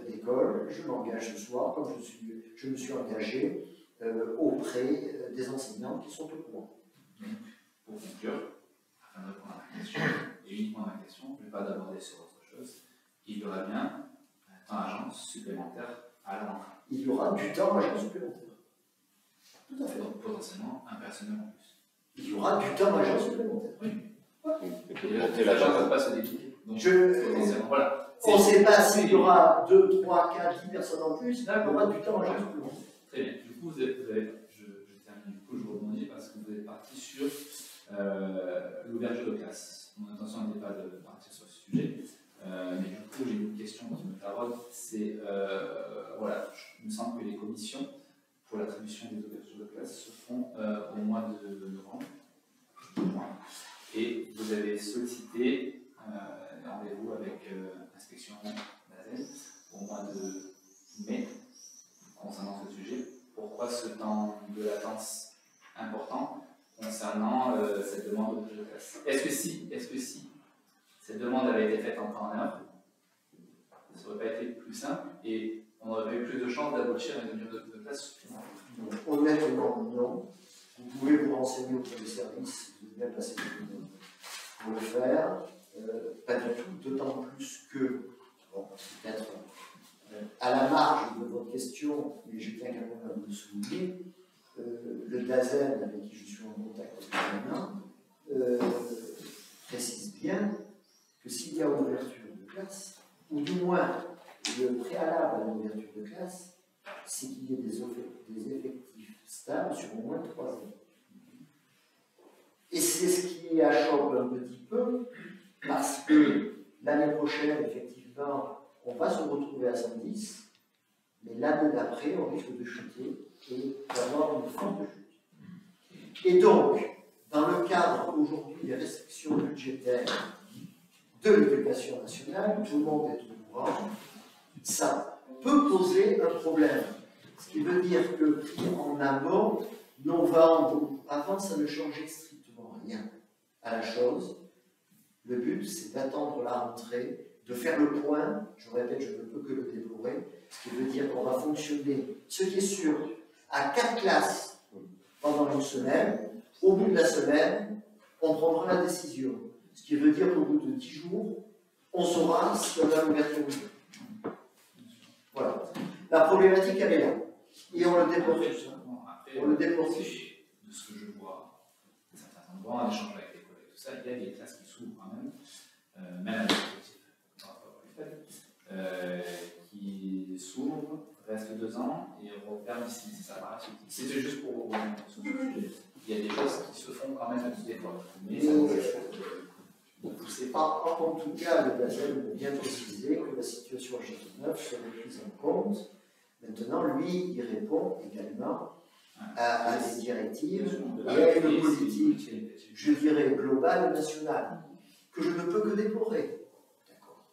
d'école, je m'engage ce soir, comme je me suis engagé auprès des enseignants qui sont au courant. Pour conclure, afin de répondre à ma question, et uniquement à ma question, je ne vais pas d'aborder sur autre chose, il y aura bien un temps agent supplémentaire à la rentrée. Il y aura du temps agent supplémentaire. Tout à fait. Donc potentiellement un personnel en plus. Il y aura du temps agent supplémentaire. Oui. Et l'agent ne peut pas se dépliquer. Donc potentiellement, voilà. On ne sait pas s'il y aura 2, 3, 4, 10 personnes en plus, il y aura du temps agent supplémentaire. Très bien. Du coup, je termine, du coup, je rebondis parce que vous êtes parti sur d'ouverture de classe. Mon intention n'était pas de partir sur ce sujet, mais du coup j'ai une question qui me taraude, c'est, voilà, il me semble que les commissions pour l'attribution des ouvertures de classe se font au mois de novembre. Et vous avez sollicité un rendez-vous avec l'inspection d'ASEN au mois de mai concernant ce sujet. Pourquoi ce temps de latence important concernant cette demande d'ouverture de classe? Est-ce que si cette demande avait été faite en temps et en heure, ça n'aurait pas été plus simple et on aurait pas eu plus de chances d'aboutir à une ouverture de classe suffisante? Honnêtement, non. Vous pouvez vous renseigner auprès des services, vous êtes bien placé pour le faire. Pas du tout, d'autant plus que, bon, peut-être à la marge de votre question, mais je tiens quand même à vous le souligner, le DAZEN, avec qui je suis en contact maintenant, précise bien que s'il y a ouverture de classe, ou du moins le préalable à l'ouverture de classe, c'est qu'il y ait des effectifs stables sur au moins 3 ans. Et c'est ce qui achoppe un petit peu, parce que l'année prochaine, effectivement, on va se retrouver à 110, mais l'année d'après, on risque de chuter et d'avoir une forte chute. Et donc, dans le cadre aujourd'hui des restrictions budgétaires de l'éducation nationale, tout le monde est au courant, ça peut poser un problème. Ce qui veut dire que en amont, novembre ou avant, ça ne changeait strictement rien à la chose. Le but, c'est d'attendre la rentrée, de faire le point, je répète, je ne peux que le déplorer, ce qui veut dire qu'on va fonctionner, ce qui est sûr, à 4 classes pendant une semaine. Au bout de la semaine, on prendra la décision. Ce qui veut dire qu'au bout de 10 jours, on saura si on a l'ouverture ou non. Voilà. La problématique, elle est là. Et on le déplore tout ça. On le déplore tout ça. De ce que je vois, à certains endroits, en échange avec les collègues, tout ça, il y a des classes qui s'ouvrent quand même, même avec qui s'ouvrent, restent 2 ans et referment si ça paraît. C'était juste pour ce sujet. Il y a des choses qui se font quand même des fois. Mais ça ne poussez pas. En tout cas, le DAZEN a bien précisé que la situation à Châteauneuf serait prise en compte. Maintenant, lui, il répond également à des directives et à une politique, je dirais, globale, nationale, que je ne peux que déplorer. D'accord.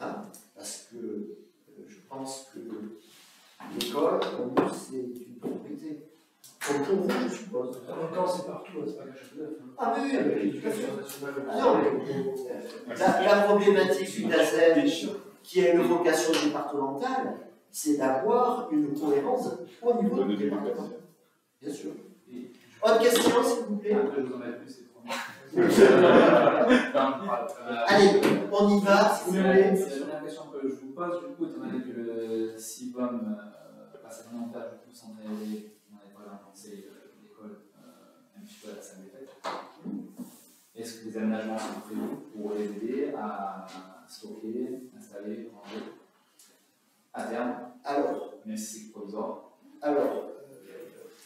Hein? Parce que je pense que l'école, pour nous, c'est une priorité. Comme pour vous, je suppose. En même temps, c'est partout, c'est pas qu'à Châteauneuf. Ah oui, l'éducation nationale. Non, mais la problématique du DAZEN, qui a une vocation départementale, c'est d'avoir une cohérence au niveau du département. Bien sûr. Autre question, s'il vous plaît. Après, je vous en ai plus, c'est trop. Allez, on y va, si vous voulez. C'est la dernière question que je vous pose, du coup, étant donné que le CIVOM passe à l'avantage du coup centralisé dans l'école avancée, l'école un petit peu à la salle des fêtes, est-ce que des aménagements sont prévus pour les aider à stocker, installer, ranger à terme, alors, même si c'est provisoire? Alors,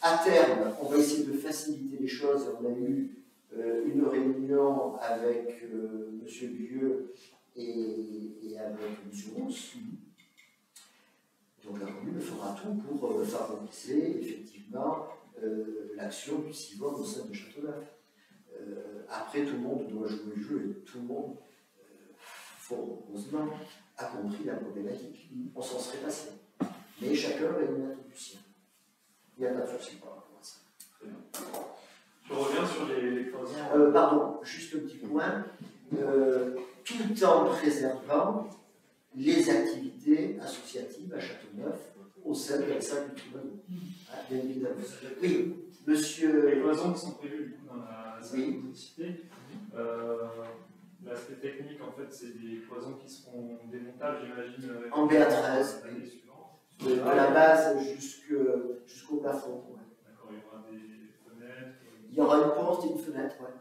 à terme, on va essayer de faciliter les choses. On a eu une réunion avec M. Vieux et avec M. Rousse. Donc la commune fera tout pour favoriser effectivement l'action du CIVOM au sein de Châteauneuf. Après, tout le monde doit jouer le jeu et tout le monde, fort heureusement, a compris la problématique. On s'en serait passé. Mais chacun va y mettre du sien. Il n'y a pas de souci par rapport à ça. Très bien. Je reviens sur les cloisons. Pardon, juste un petit point. Tout en préservant les activités associatives à Châteauneuf au sein de la salle du Troubadour. Bien évidemment. Oui, monsieur. Les cloisons qui sont prévues du coup, dans la salle Oui. que vous citez. L'aspect technique, en fait, c'est des cloisons qui seront démontables, j'imagine. En BA13. L'année suivante. De la base jusqu'au plafond. Ouais. D'accord, il y aura des fenêtres. Il y aura une porte et une fenêtre. Ouais.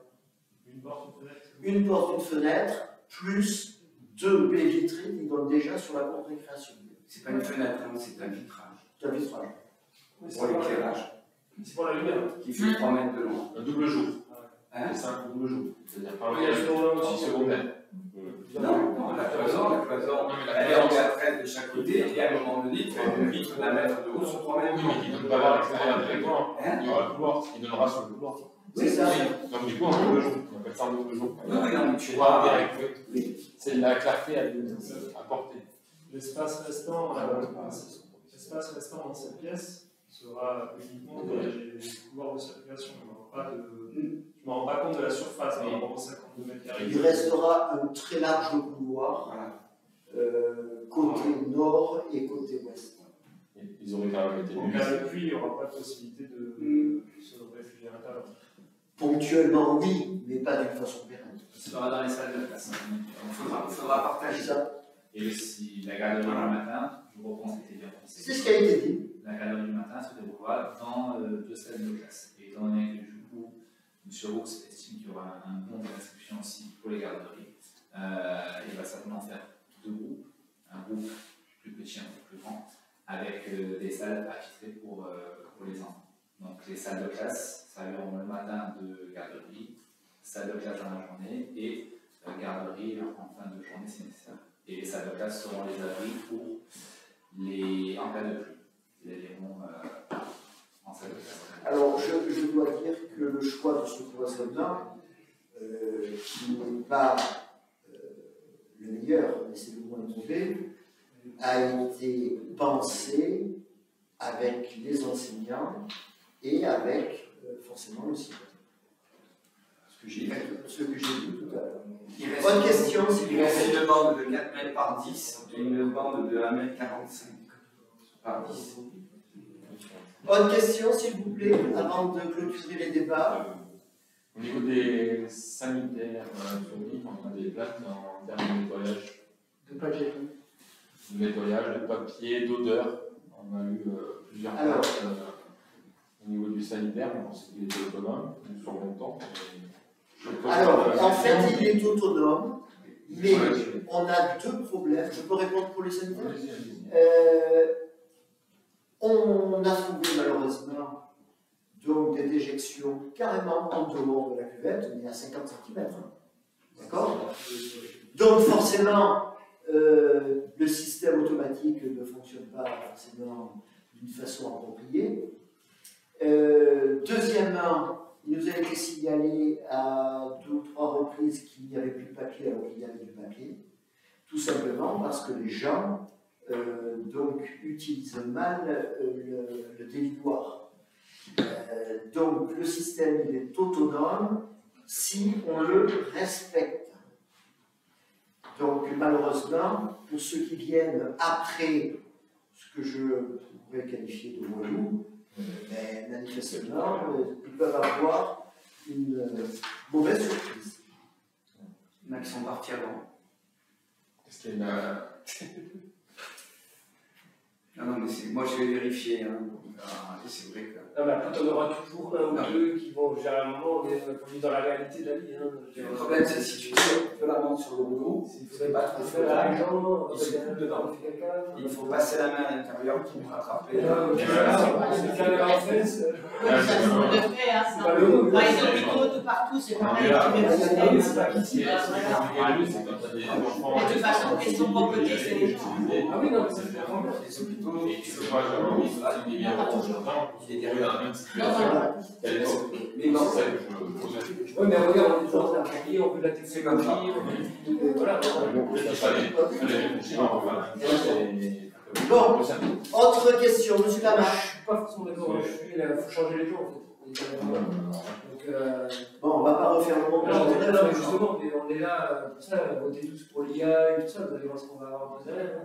Une porte, une fenêtre. Une porte, une fenêtre, plus 2 baies vitrées qui donnent déjà sur la cour de récréation. C'est pas une fenêtre, non, c'est un vitrage. C'est un vitrage. Pour l'éclairage. C'est pour la lumière. Qui fait 3 mètres de long. Un double jour. Hein? C'est un double jour. C'est-à-dire par Oui, le aussi secondaire. Non, la cloison, elle est en B13 de chaque côté, et à un moment donné, tu fais une vitre d'un mètre de haut sur 3 mètres. Oui, mais qui ne donne pas vers l'extérieur directement. Hein? Il y aura le couloir, il donnera sur le couloir. C'est ça. Donc du coup, un double jour. On appelle ça un double jour. Oui, non, mais tu Tu vois. vois, c'est la clarté à apporter. L'espace restant dans cette pièce sera uniquement des couloirs de circulation. Je ne me rends pas compte de la surface par rapport aux 52 mètres carrés. Il restera un très large couloir, côté nord et côté ouest. Ils auraient quand même été Donc à l'appui, il n'y aura pas de possibilité de se réfugier à l'intérieur. Ponctuellement, oui, mais pas d'une façon pérenne. Ça sera dans les salles de classe. Il faudra partager ça. Et aussi, la garderie du matin, je vous reprends ce qui était bien pensé. C'est ce qui a été dit. La garderie du matin se déroulera dans 2 salles de classe. Et étant donné que du coup, M. Roux estime qu'il y aura un bon d'inscription aussi pour les garderies, il va certainement faire 2 groupes, un groupe plus petit, un groupe plus grand, avec des salles attitrées pour les enfants. Donc les salles de classe serviront le matin de garderie, salle de classe dans la journée et garderie en fin de journée si nécessaire. Et les salles de classe seront les abris pour les en cas de pluie. Ils iront en salle de classe. Alors, je dois dire que le choix de ce cloisonnement, qui n'est pas le meilleur, mais c'est le moins mauvais, a été pensé avec les enseignants et avec forcément le site. Ce que j'ai dit tout à l'heure. Bonne question, s'il vous Il reste plaît. une bande de 4 mètres par 10 et une bande de 1 mètre 45 par 10. Bonne question, s'il vous plaît, avant de clôturer les débats. Au niveau des sanitaires sur l'île, on a des plaques en termes de nettoyage. De papier. De nettoyage, de papier, d'odeur. On a eu plusieurs Alors. plaques au niveau du sanitaire, on pensait qu'il était autonome, sur longtemps. Alors, en fait, il est autonome, mais on a 2 problèmes. Je peux répondre pour les sanitaires? On a trouvé malheureusement donc des déjections carrément en dehors de la cuvette, mais à 50 cm. D'accord? Donc forcément, le système automatique ne fonctionne pas forcément d'une façon appropriée. Deuxièmement, il nous a été signalé à 2 ou 3 reprises qu'il n'y avait plus de papier alors qu'il y avait du papier, tout simplement parce que les gens donc utilisent mal le dévidoir. Donc le système il est autonome si on le respecte. Donc malheureusement, pour ceux qui viennent après ce que je pourrais qualifier de voyous, mais manifestement, ils peuvent avoir une mauvaise surprise. Il y en a qui sont partis avant. Est-ce qu'il y a une... Non, mais moi je vais vérifier. Hein. C'est vrai que. Non, mais après, on aura toujours un ou deux qui vont, généralement, on est dans la réalité de la vie. Hein. Le problème, c'est si tu fais la montre sur le boulot, il ne faudrait pas trop faire l'argent, il se coupe dedans. Il faut passer la main à l'intérieur pour nous rattraper. C'est ils ont des de partout, c'est pareil. De toute façon, question de côté, c'est. Ah oui, non, mais ça fait un problème. Les hôpitaux, il y a il est derrière. la même situation. Mais non, Oui, mais regarde, on est toujours en train de travailler, on veut de la technologie, voilà. Bon, autre question, monsieur Je ne Lamarche. suis pas forcément d'accord, il faut changer les gens en fait. Donc, Bon, on ne va pas refaire le monde. non, mais justement, on est là pour ça, voter tous pour l'IA et tout ça, vous allez voir ce qu'on va avoir besoin d'elle.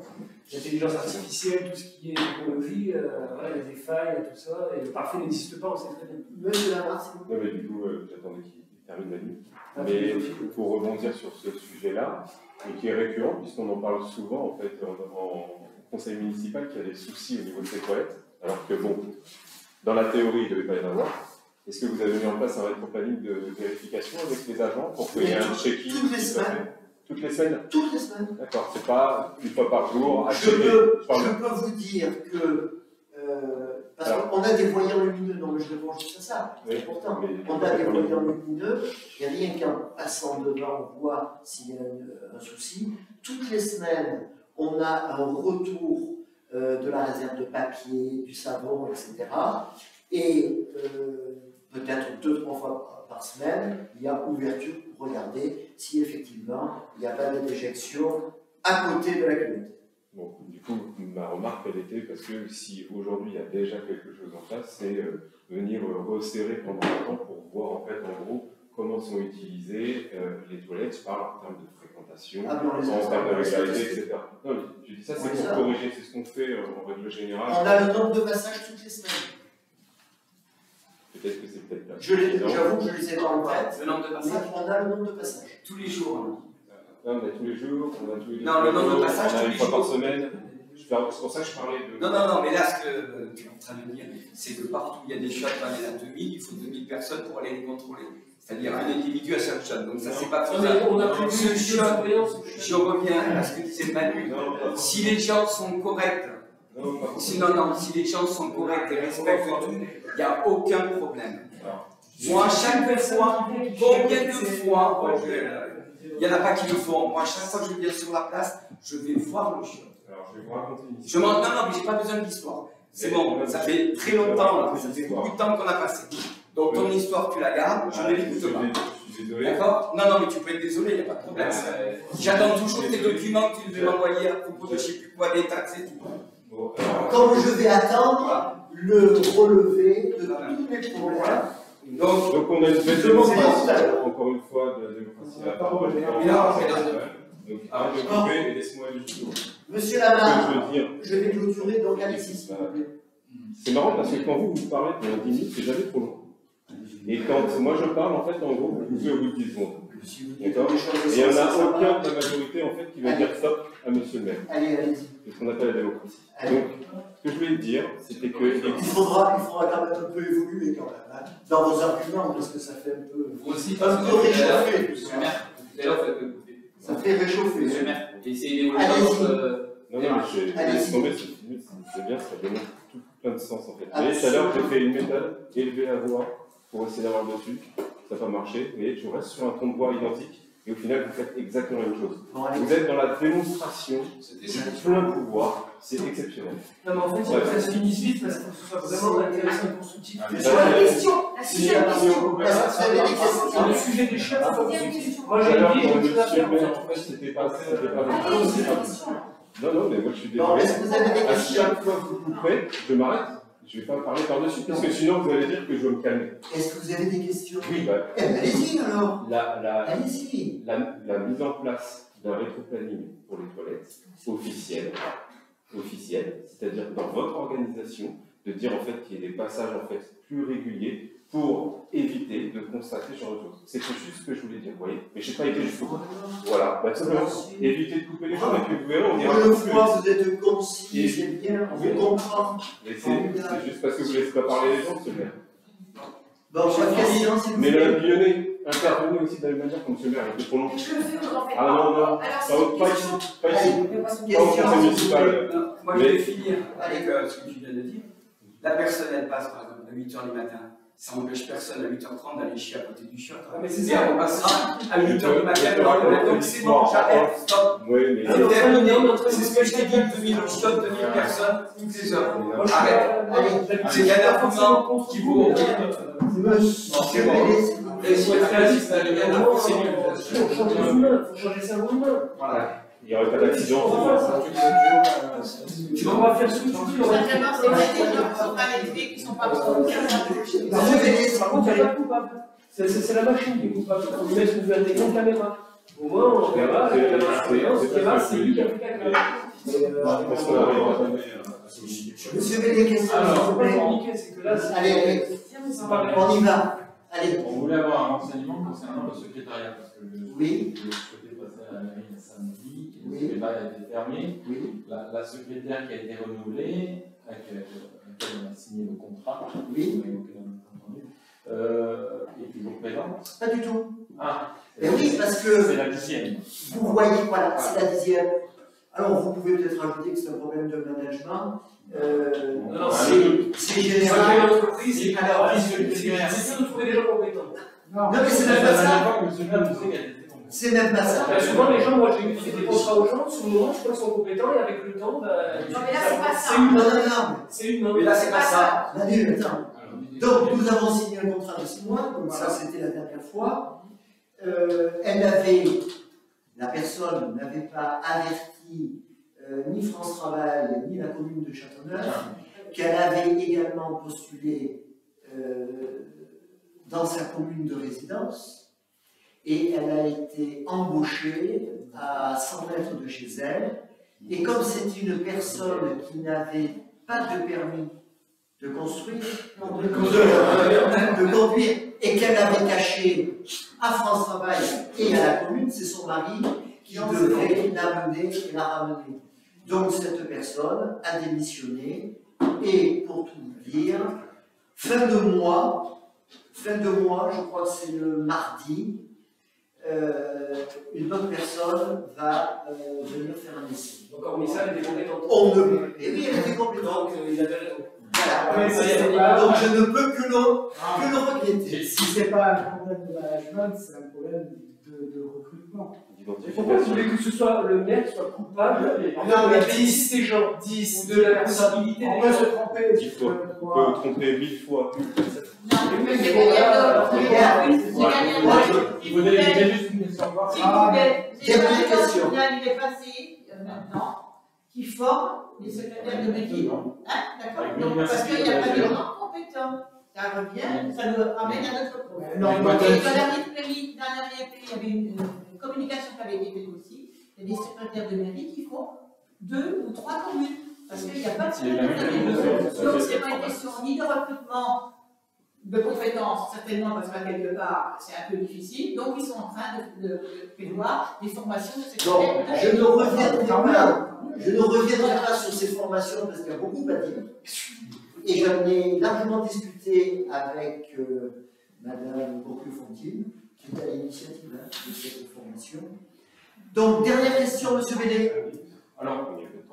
L'intelligence artificielle, tout ce qui est technologie, voilà, il y a des failles, il y a tout ça, et le parfait n'existe pas, on sait très bien. Monsieur Lamarche, s'il vous plaît. Non, mais du coup, j'attendais qu'il termine la nuit. Mais pour rebondir sur ce sujet-là, et qui est récurrent, puisqu'on en parle souvent en fait en conseil municipal, qu'il y a des soucis au niveau de ces toilettes, alors que bon, dans la théorie, il ne devait pas y en avoir. Est-ce que vous avez mis en place un rétro-planning de vérification avec les agents pour qu'il y ait un check-in? Toutes les semaines. Toutes les semaines? Toutes les semaines. D'accord, c'est pas une fois par jour. Je peux vous dire que Parce qu'on a des voyants lumineux, non mais je réponds juste à ça. Oui, Pourtant, mais- on a des voyants lumineux, il n'y a rien qu'en passant devant, on voit s'il y a un souci. Toutes les semaines, on a un retour de la réserve de papier, du savon, etc. Et peut-être 2-3 fois par semaine, il y a ouverture pour regarder si effectivement il n'y a pas de déjection à côté de la cuvette. Bon, du coup, ma remarque, elle était parce que si aujourd'hui il y a déjà quelque chose en place, c'est venir resserrer pendant un temps pour voir en fait, en gros, comment sont utilisées les toilettes. Je parle en termes de fréquentation, en termes de régularité, etc. Non, mais je dis ça, c'est pour corriger, c'est ce qu'on fait en règle générale. On a le nombre de passages toutes les semaines. Peut-être que c'est peut-être là. J'avoue que je les ai pas en tête. Le nombre de passages. On a le nombre de passages. Tous les jours. Non, on a tous les jours, on a tous les Non, le nombre de passages, on a tous une les fois par jours. semaine. C'est pour ça que je parlais de. Non, mais là, ce que tu es en train de dire, c'est que partout où il y a des shots, il y en a 2000, il faut 2000 personnes pour aller les contrôler. C'est-à-dire un individu à chaque shot. Donc ça, c'est pas faisable. On a prévu Ce une shot, surveillance. je reviens à ce que disait Manu. Si les gens sont corrects, si les gens sont corrects et respectent tout, il n'y a aucun problème. Moi, chaque fois, combien de fois, il n'y en a pas qui le font. Moi, chaque fois que je viens sur la place, je vais voir le chiot. Alors, je vais vous raconter une histoire. Non, mais j'ai pas besoin d'histoire. C'est bon, ça fait très longtemps, là, ça fait beaucoup de temps qu'on a passé. Donc, ton histoire, tu la gardes, je ne l'écoute pas. Je suis désolé. D'accord? Non, mais tu peux être désolé, il n'y a pas de problème. J'attends toujours tes documents que tu devais m'envoyer à propos de je ne sais plus quoi, des taxes et tout. Bon, Comme je vais attendre le relevé de tous les problèmes. Donc on a une belle démonstration, encore une fois, de la démocratie à la parole. Donc arrête de couper et laisse-moi aller jusqu'au bout. Monsieur Lamar, Ce que je veux dire, je vais clôturer, donc allez-y, s'il vous plaît. c'est marrant parce que quand vous parlez pendant 10 minutes, c'est jamais trop long. Et quand moi je parle, en fait, en gros, vous pouvez au bout de 10 secondes. D'accord? Et il n'y en a aucun de la majorité, en fait, qui va dire stop à monsieur le maire. Allez-y. C'est ce qu'on appelle la démocratie. Donc, ce que je voulais dire, c'était que. Il faudra quand même un peu évoluer quand même, hein, dans vos arguments, parce que ça fait un peu. Aussi, Un peu réchauffé, tout ça. Tout à l'heure, vous avez coupé. Ça fait réchauffer. Monsieur le maire, essayez d'évoluer Allez-y. dans Non, mais laisse tomber, c'est bien, ça donne tout plein de sens en fait. Vous voyez, tout à l'heure, j'ai fait une méthode, élever la voix pour essayer d'avoir le dessus, ça n'a pas marché. Vous voyez, tu restes sur un ton de voix identique et au final, vous faites exactement la même chose. Vous êtes dans la démonstration de plein pouvoir, c'est exceptionnel. Non, mais en fait, il faut que ça se finisse vite parce qu'il faut que ce soit vraiment intéressant et constructif. La question, la sixième question. Est-ce que vous avez des questions Sur le sujet des chefs, La sixième question. moi j'ai une vie, j'ai autre chose à faire. C'était pas Allez, c'est la question. Non, mais moi je suis Non, désolé. est-ce que vous avez des À questions? chaque fois que vous couperez, je m'arrête. Je ne vais pas parler par-dessus, parce que sinon vous allez dire que je dois me calmer. Est-ce que vous avez des questions? Oui, bah, Eh bien, allez-y alors. Allez-y. la mise en place d'un rétroplanning pour les toilettes officiel, c'est-à-dire dans votre organisation, de dire en fait qu'il y ait des passages en fait plus réguliers pour éviter de constater ce genre de choses. C'est juste ce que je voulais dire, vous voyez. Mais je n'ai pas été jusqu'au bout. Voilà, bah, simplement, éviter de couper les choses, et puis vous verrez, on ira Moi, je plus. vois, vous êtes concis, c'est bien, on vous comprend. Mais c'est juste parce que vous ne laissez pas parler les gens, c'est bien. Bon, votre question, s'il vous Mais plaît. le Lyonnais intervenez aussi de la même manière comme ce maire, il était trop long. Je le fais, vous en faites Ah non, non, Alors, c'est une pas question. ici, pas ici. Question, Pas au conseil municipal. Moi, je vais finir avec ce que tu viens de dire. La personne, elle passe par exemple à 8h du matin. Ça n'empêche personne à 8h30 d'aller chier à côté du chiotte. mais c'est Et ça. on passera à 8h du matin. Donc c'est bon, j'arrête, stop. Oui, mais C'est terminé. C'est ce que je t'ai dit, 2000 chiottes, 2000 personnes, toutes les heures. Arrête. C'est un argument qui vaut rien. Monsieur Bélé, s'il vous plaît. Il faut être réaliste, c'est mieux. Il faut changer les humains, il faut changer sa humain. Voilà. il n'y aurait pas d'accident. Tu vas pas faire ce que tu dis. Simplement, c'est vrai que les gens qui ne sont pas élevés, qui ne sont pas responsable. Par contre, il n'y a pas de coupable. C'est la machine qui est coupable. Il faut lui mettre une intégrer une caméra. Au moins, on verra, la surveillance, on verra, c'est lui qui a fait caméra. Monsieur Bélé, question, s'il Alors, vous c'est pas plaît. compliqué, c'est que là, c'est. Allez, on y va. Allez. On voulait avoir un renseignement concernant le secrétariat, parce que je souhaitais passer à la mairie samedi, et le secrétariat a été fermé. Oui. La secrétaire qui a été renouvelée, avec laquelle on a signé le contrat, Oui. est toujours présente. Pas du tout. Ah, Mais oui, parce que c'est la 10e. vous voyez, voilà, c'est la 10e. Alors, vous pouvez peut-être rajouter que c'est un problème de management. Non, C'est général. l'entreprise, alors, c'est de trouver des gens compétents. Non, mais c'est même pas ça. C'est même pas ça. Souvent, les gens, moi, j'ai fait des contrats aux gens, sur le moment, je crois qu'ils sont compétents, et avec le temps, Non, mais là, c'est pas ça. c'est humain. Mais là, c'est pas ça. Manu, attends. Donc, nous avons signé un contrat de 6 mois, donc ça, c'était la dernière fois. La personne n'avait pas averti ni France Travail, ni la commune de Châteauneuf, qu'elle avait également postulé dans sa commune de résidence, et elle a été embauchée à 100 mètres de chez elle. Et comme c'est une personne qui n'avait pas de permis de construire, de conduire, et qu'elle avait caché à France Travail et à la commune, c'est son mari qui devait l'amener et la ramener. Donc cette personne a démissionné, et pour tout vous dire, fin de mois, je crois que c'est le mardi, une autre personne va venir faire un essai. Donc, hormis ça, elle était compétente. Et oui, elle était compétente. Donc, il avait raison. Voilà. Donc je ne peux que le regretter. Si ce n'est pas un problème de management, c'est un problème de recrutement. Pourquoi vous voulez que ce soit le maire qui soit coupable Non, mais de ces gens, 10 de la possibilité on des peut gens. se tromper. On peut tromper 1000 fois. Il vous donner juste une question. S'il vous plaît, j'ai une question. Il est passé maintenant qui forme les secrétaires de mairie. D'accord. Donc, parce qu'il n'y a pas de gens compétents. Ça revient, ça nous ramène à notre problème. Non, Et dans la dernière pays, il y avait une communication qui avait été faite aussi. Il y a des secrétaires de mairie qui font 2 ou 3 communes. Parce qu'il n'y a pas de secrétaire de mairie. Donc, ce n'est pas une question ni de recrutement de compétences, certainement parce que quelque part c'est un peu difficile, donc ils sont en train de prévoir des formations de secrétaires. Donc, je ne reviendrai pas sur ces formations parce qu'il y a beaucoup à dire. Et j'en ai largement discuté avec Madame Bourque-Fontine, qui est à l'initiative de cette formation. Donc, dernière question, Monsieur Bélé. Alors,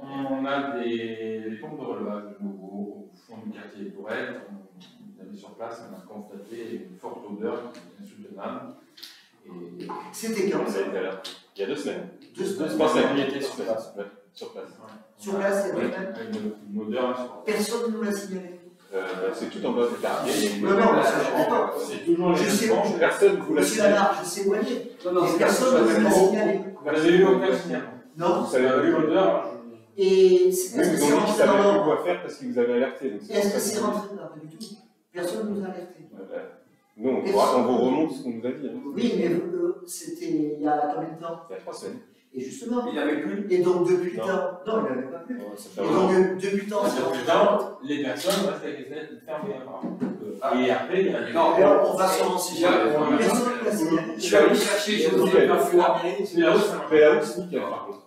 on a des pompes de relevage de nouveau au fond du quartier Tourelle. On est allé sur place, on a constaté une forte odeur qui est insoutenable. C'était quand ça? Il y a 2 semaines. 2 semaines. Je pense que la nuit était sur place. Sur place. Sur place, il y a une odeur insupportable. personne ne nous l'a signalé. C'est tout en bas du quartier. Non, c'est toujours je sais, personne ne vous l'a Monsieur signalé. Lamar, je sais où elle est. Non, Et personne ne nous l'a signalé. Vous avez eu aucun signalement? Non. Vous savez pas eu l'odeur. Et Vous est-ce que c'est ont dit qu'ils rentré savaient dans plus quoi faire parce qu'ils vous avaient alerté. Est-ce que c'est rentré dans pas du tout? Personne ne nous a alerté. Nous, on vous remonte ce qu'on vous a dit. Oui, mais c'était il y a combien de temps? Il y a 3 semaines. Et justement. Il n'avait plus. Et donc depuis le Non. temps. Non, il n'avait pas plus. Ça fait Et un an. donc depuis le temps, c'est rentré dans. Les personnes restent avec les fenêtres fermées. Et après, il y a des. Non, On va se renseigner. Je Personne ne l'a signalé. vais aller chercher, j'ai trouvé un fou à mairie. Mais la route, c'est nickel, par contre.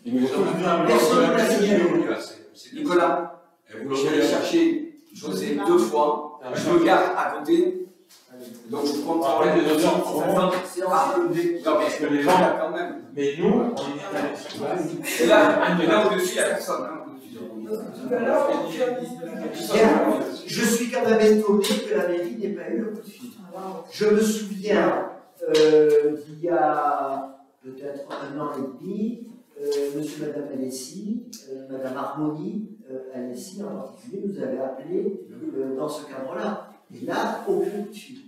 Ils nous ont tous dit. Personne ne l'a signalé. Nicolas, je vais aller chercher José 2 fois. Je me garde à côté. Donc je compte En fait, les odeurs sont vraiment. Non, mais les gens là quand même. Mais nous, on est allé sur place. Et là au-dessus, il n'y a personne. Bien, je suis quand même étonné que la mairie n'ait pas eu le coup de fil. Je me souviens, il y a peut-être 1 an et demi, monsieur et madame Alessi, madame Harmonie Alessi en particulier, nous avait appelé dans ce cadre-là. Et là, aucun coup de fil.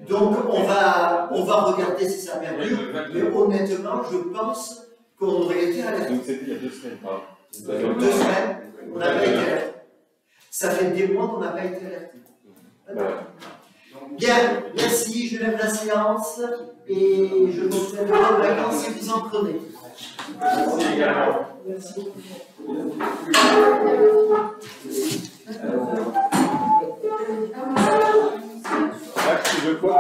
Donc on va regarder si ça perdure, mais honnêtement, je pense qu'on aurait été alerté. Donc c'était il y a 2 semaines, pardon. 2 semaines, on n'a pas été alerté. Ça fait des mois qu'on n'a pas été alerté. Bien, merci, je lève la séance et je vous souhaite de bonnes vacances si vous en prenez. Merci également. Merci beaucoup. Là, tu veux quoi?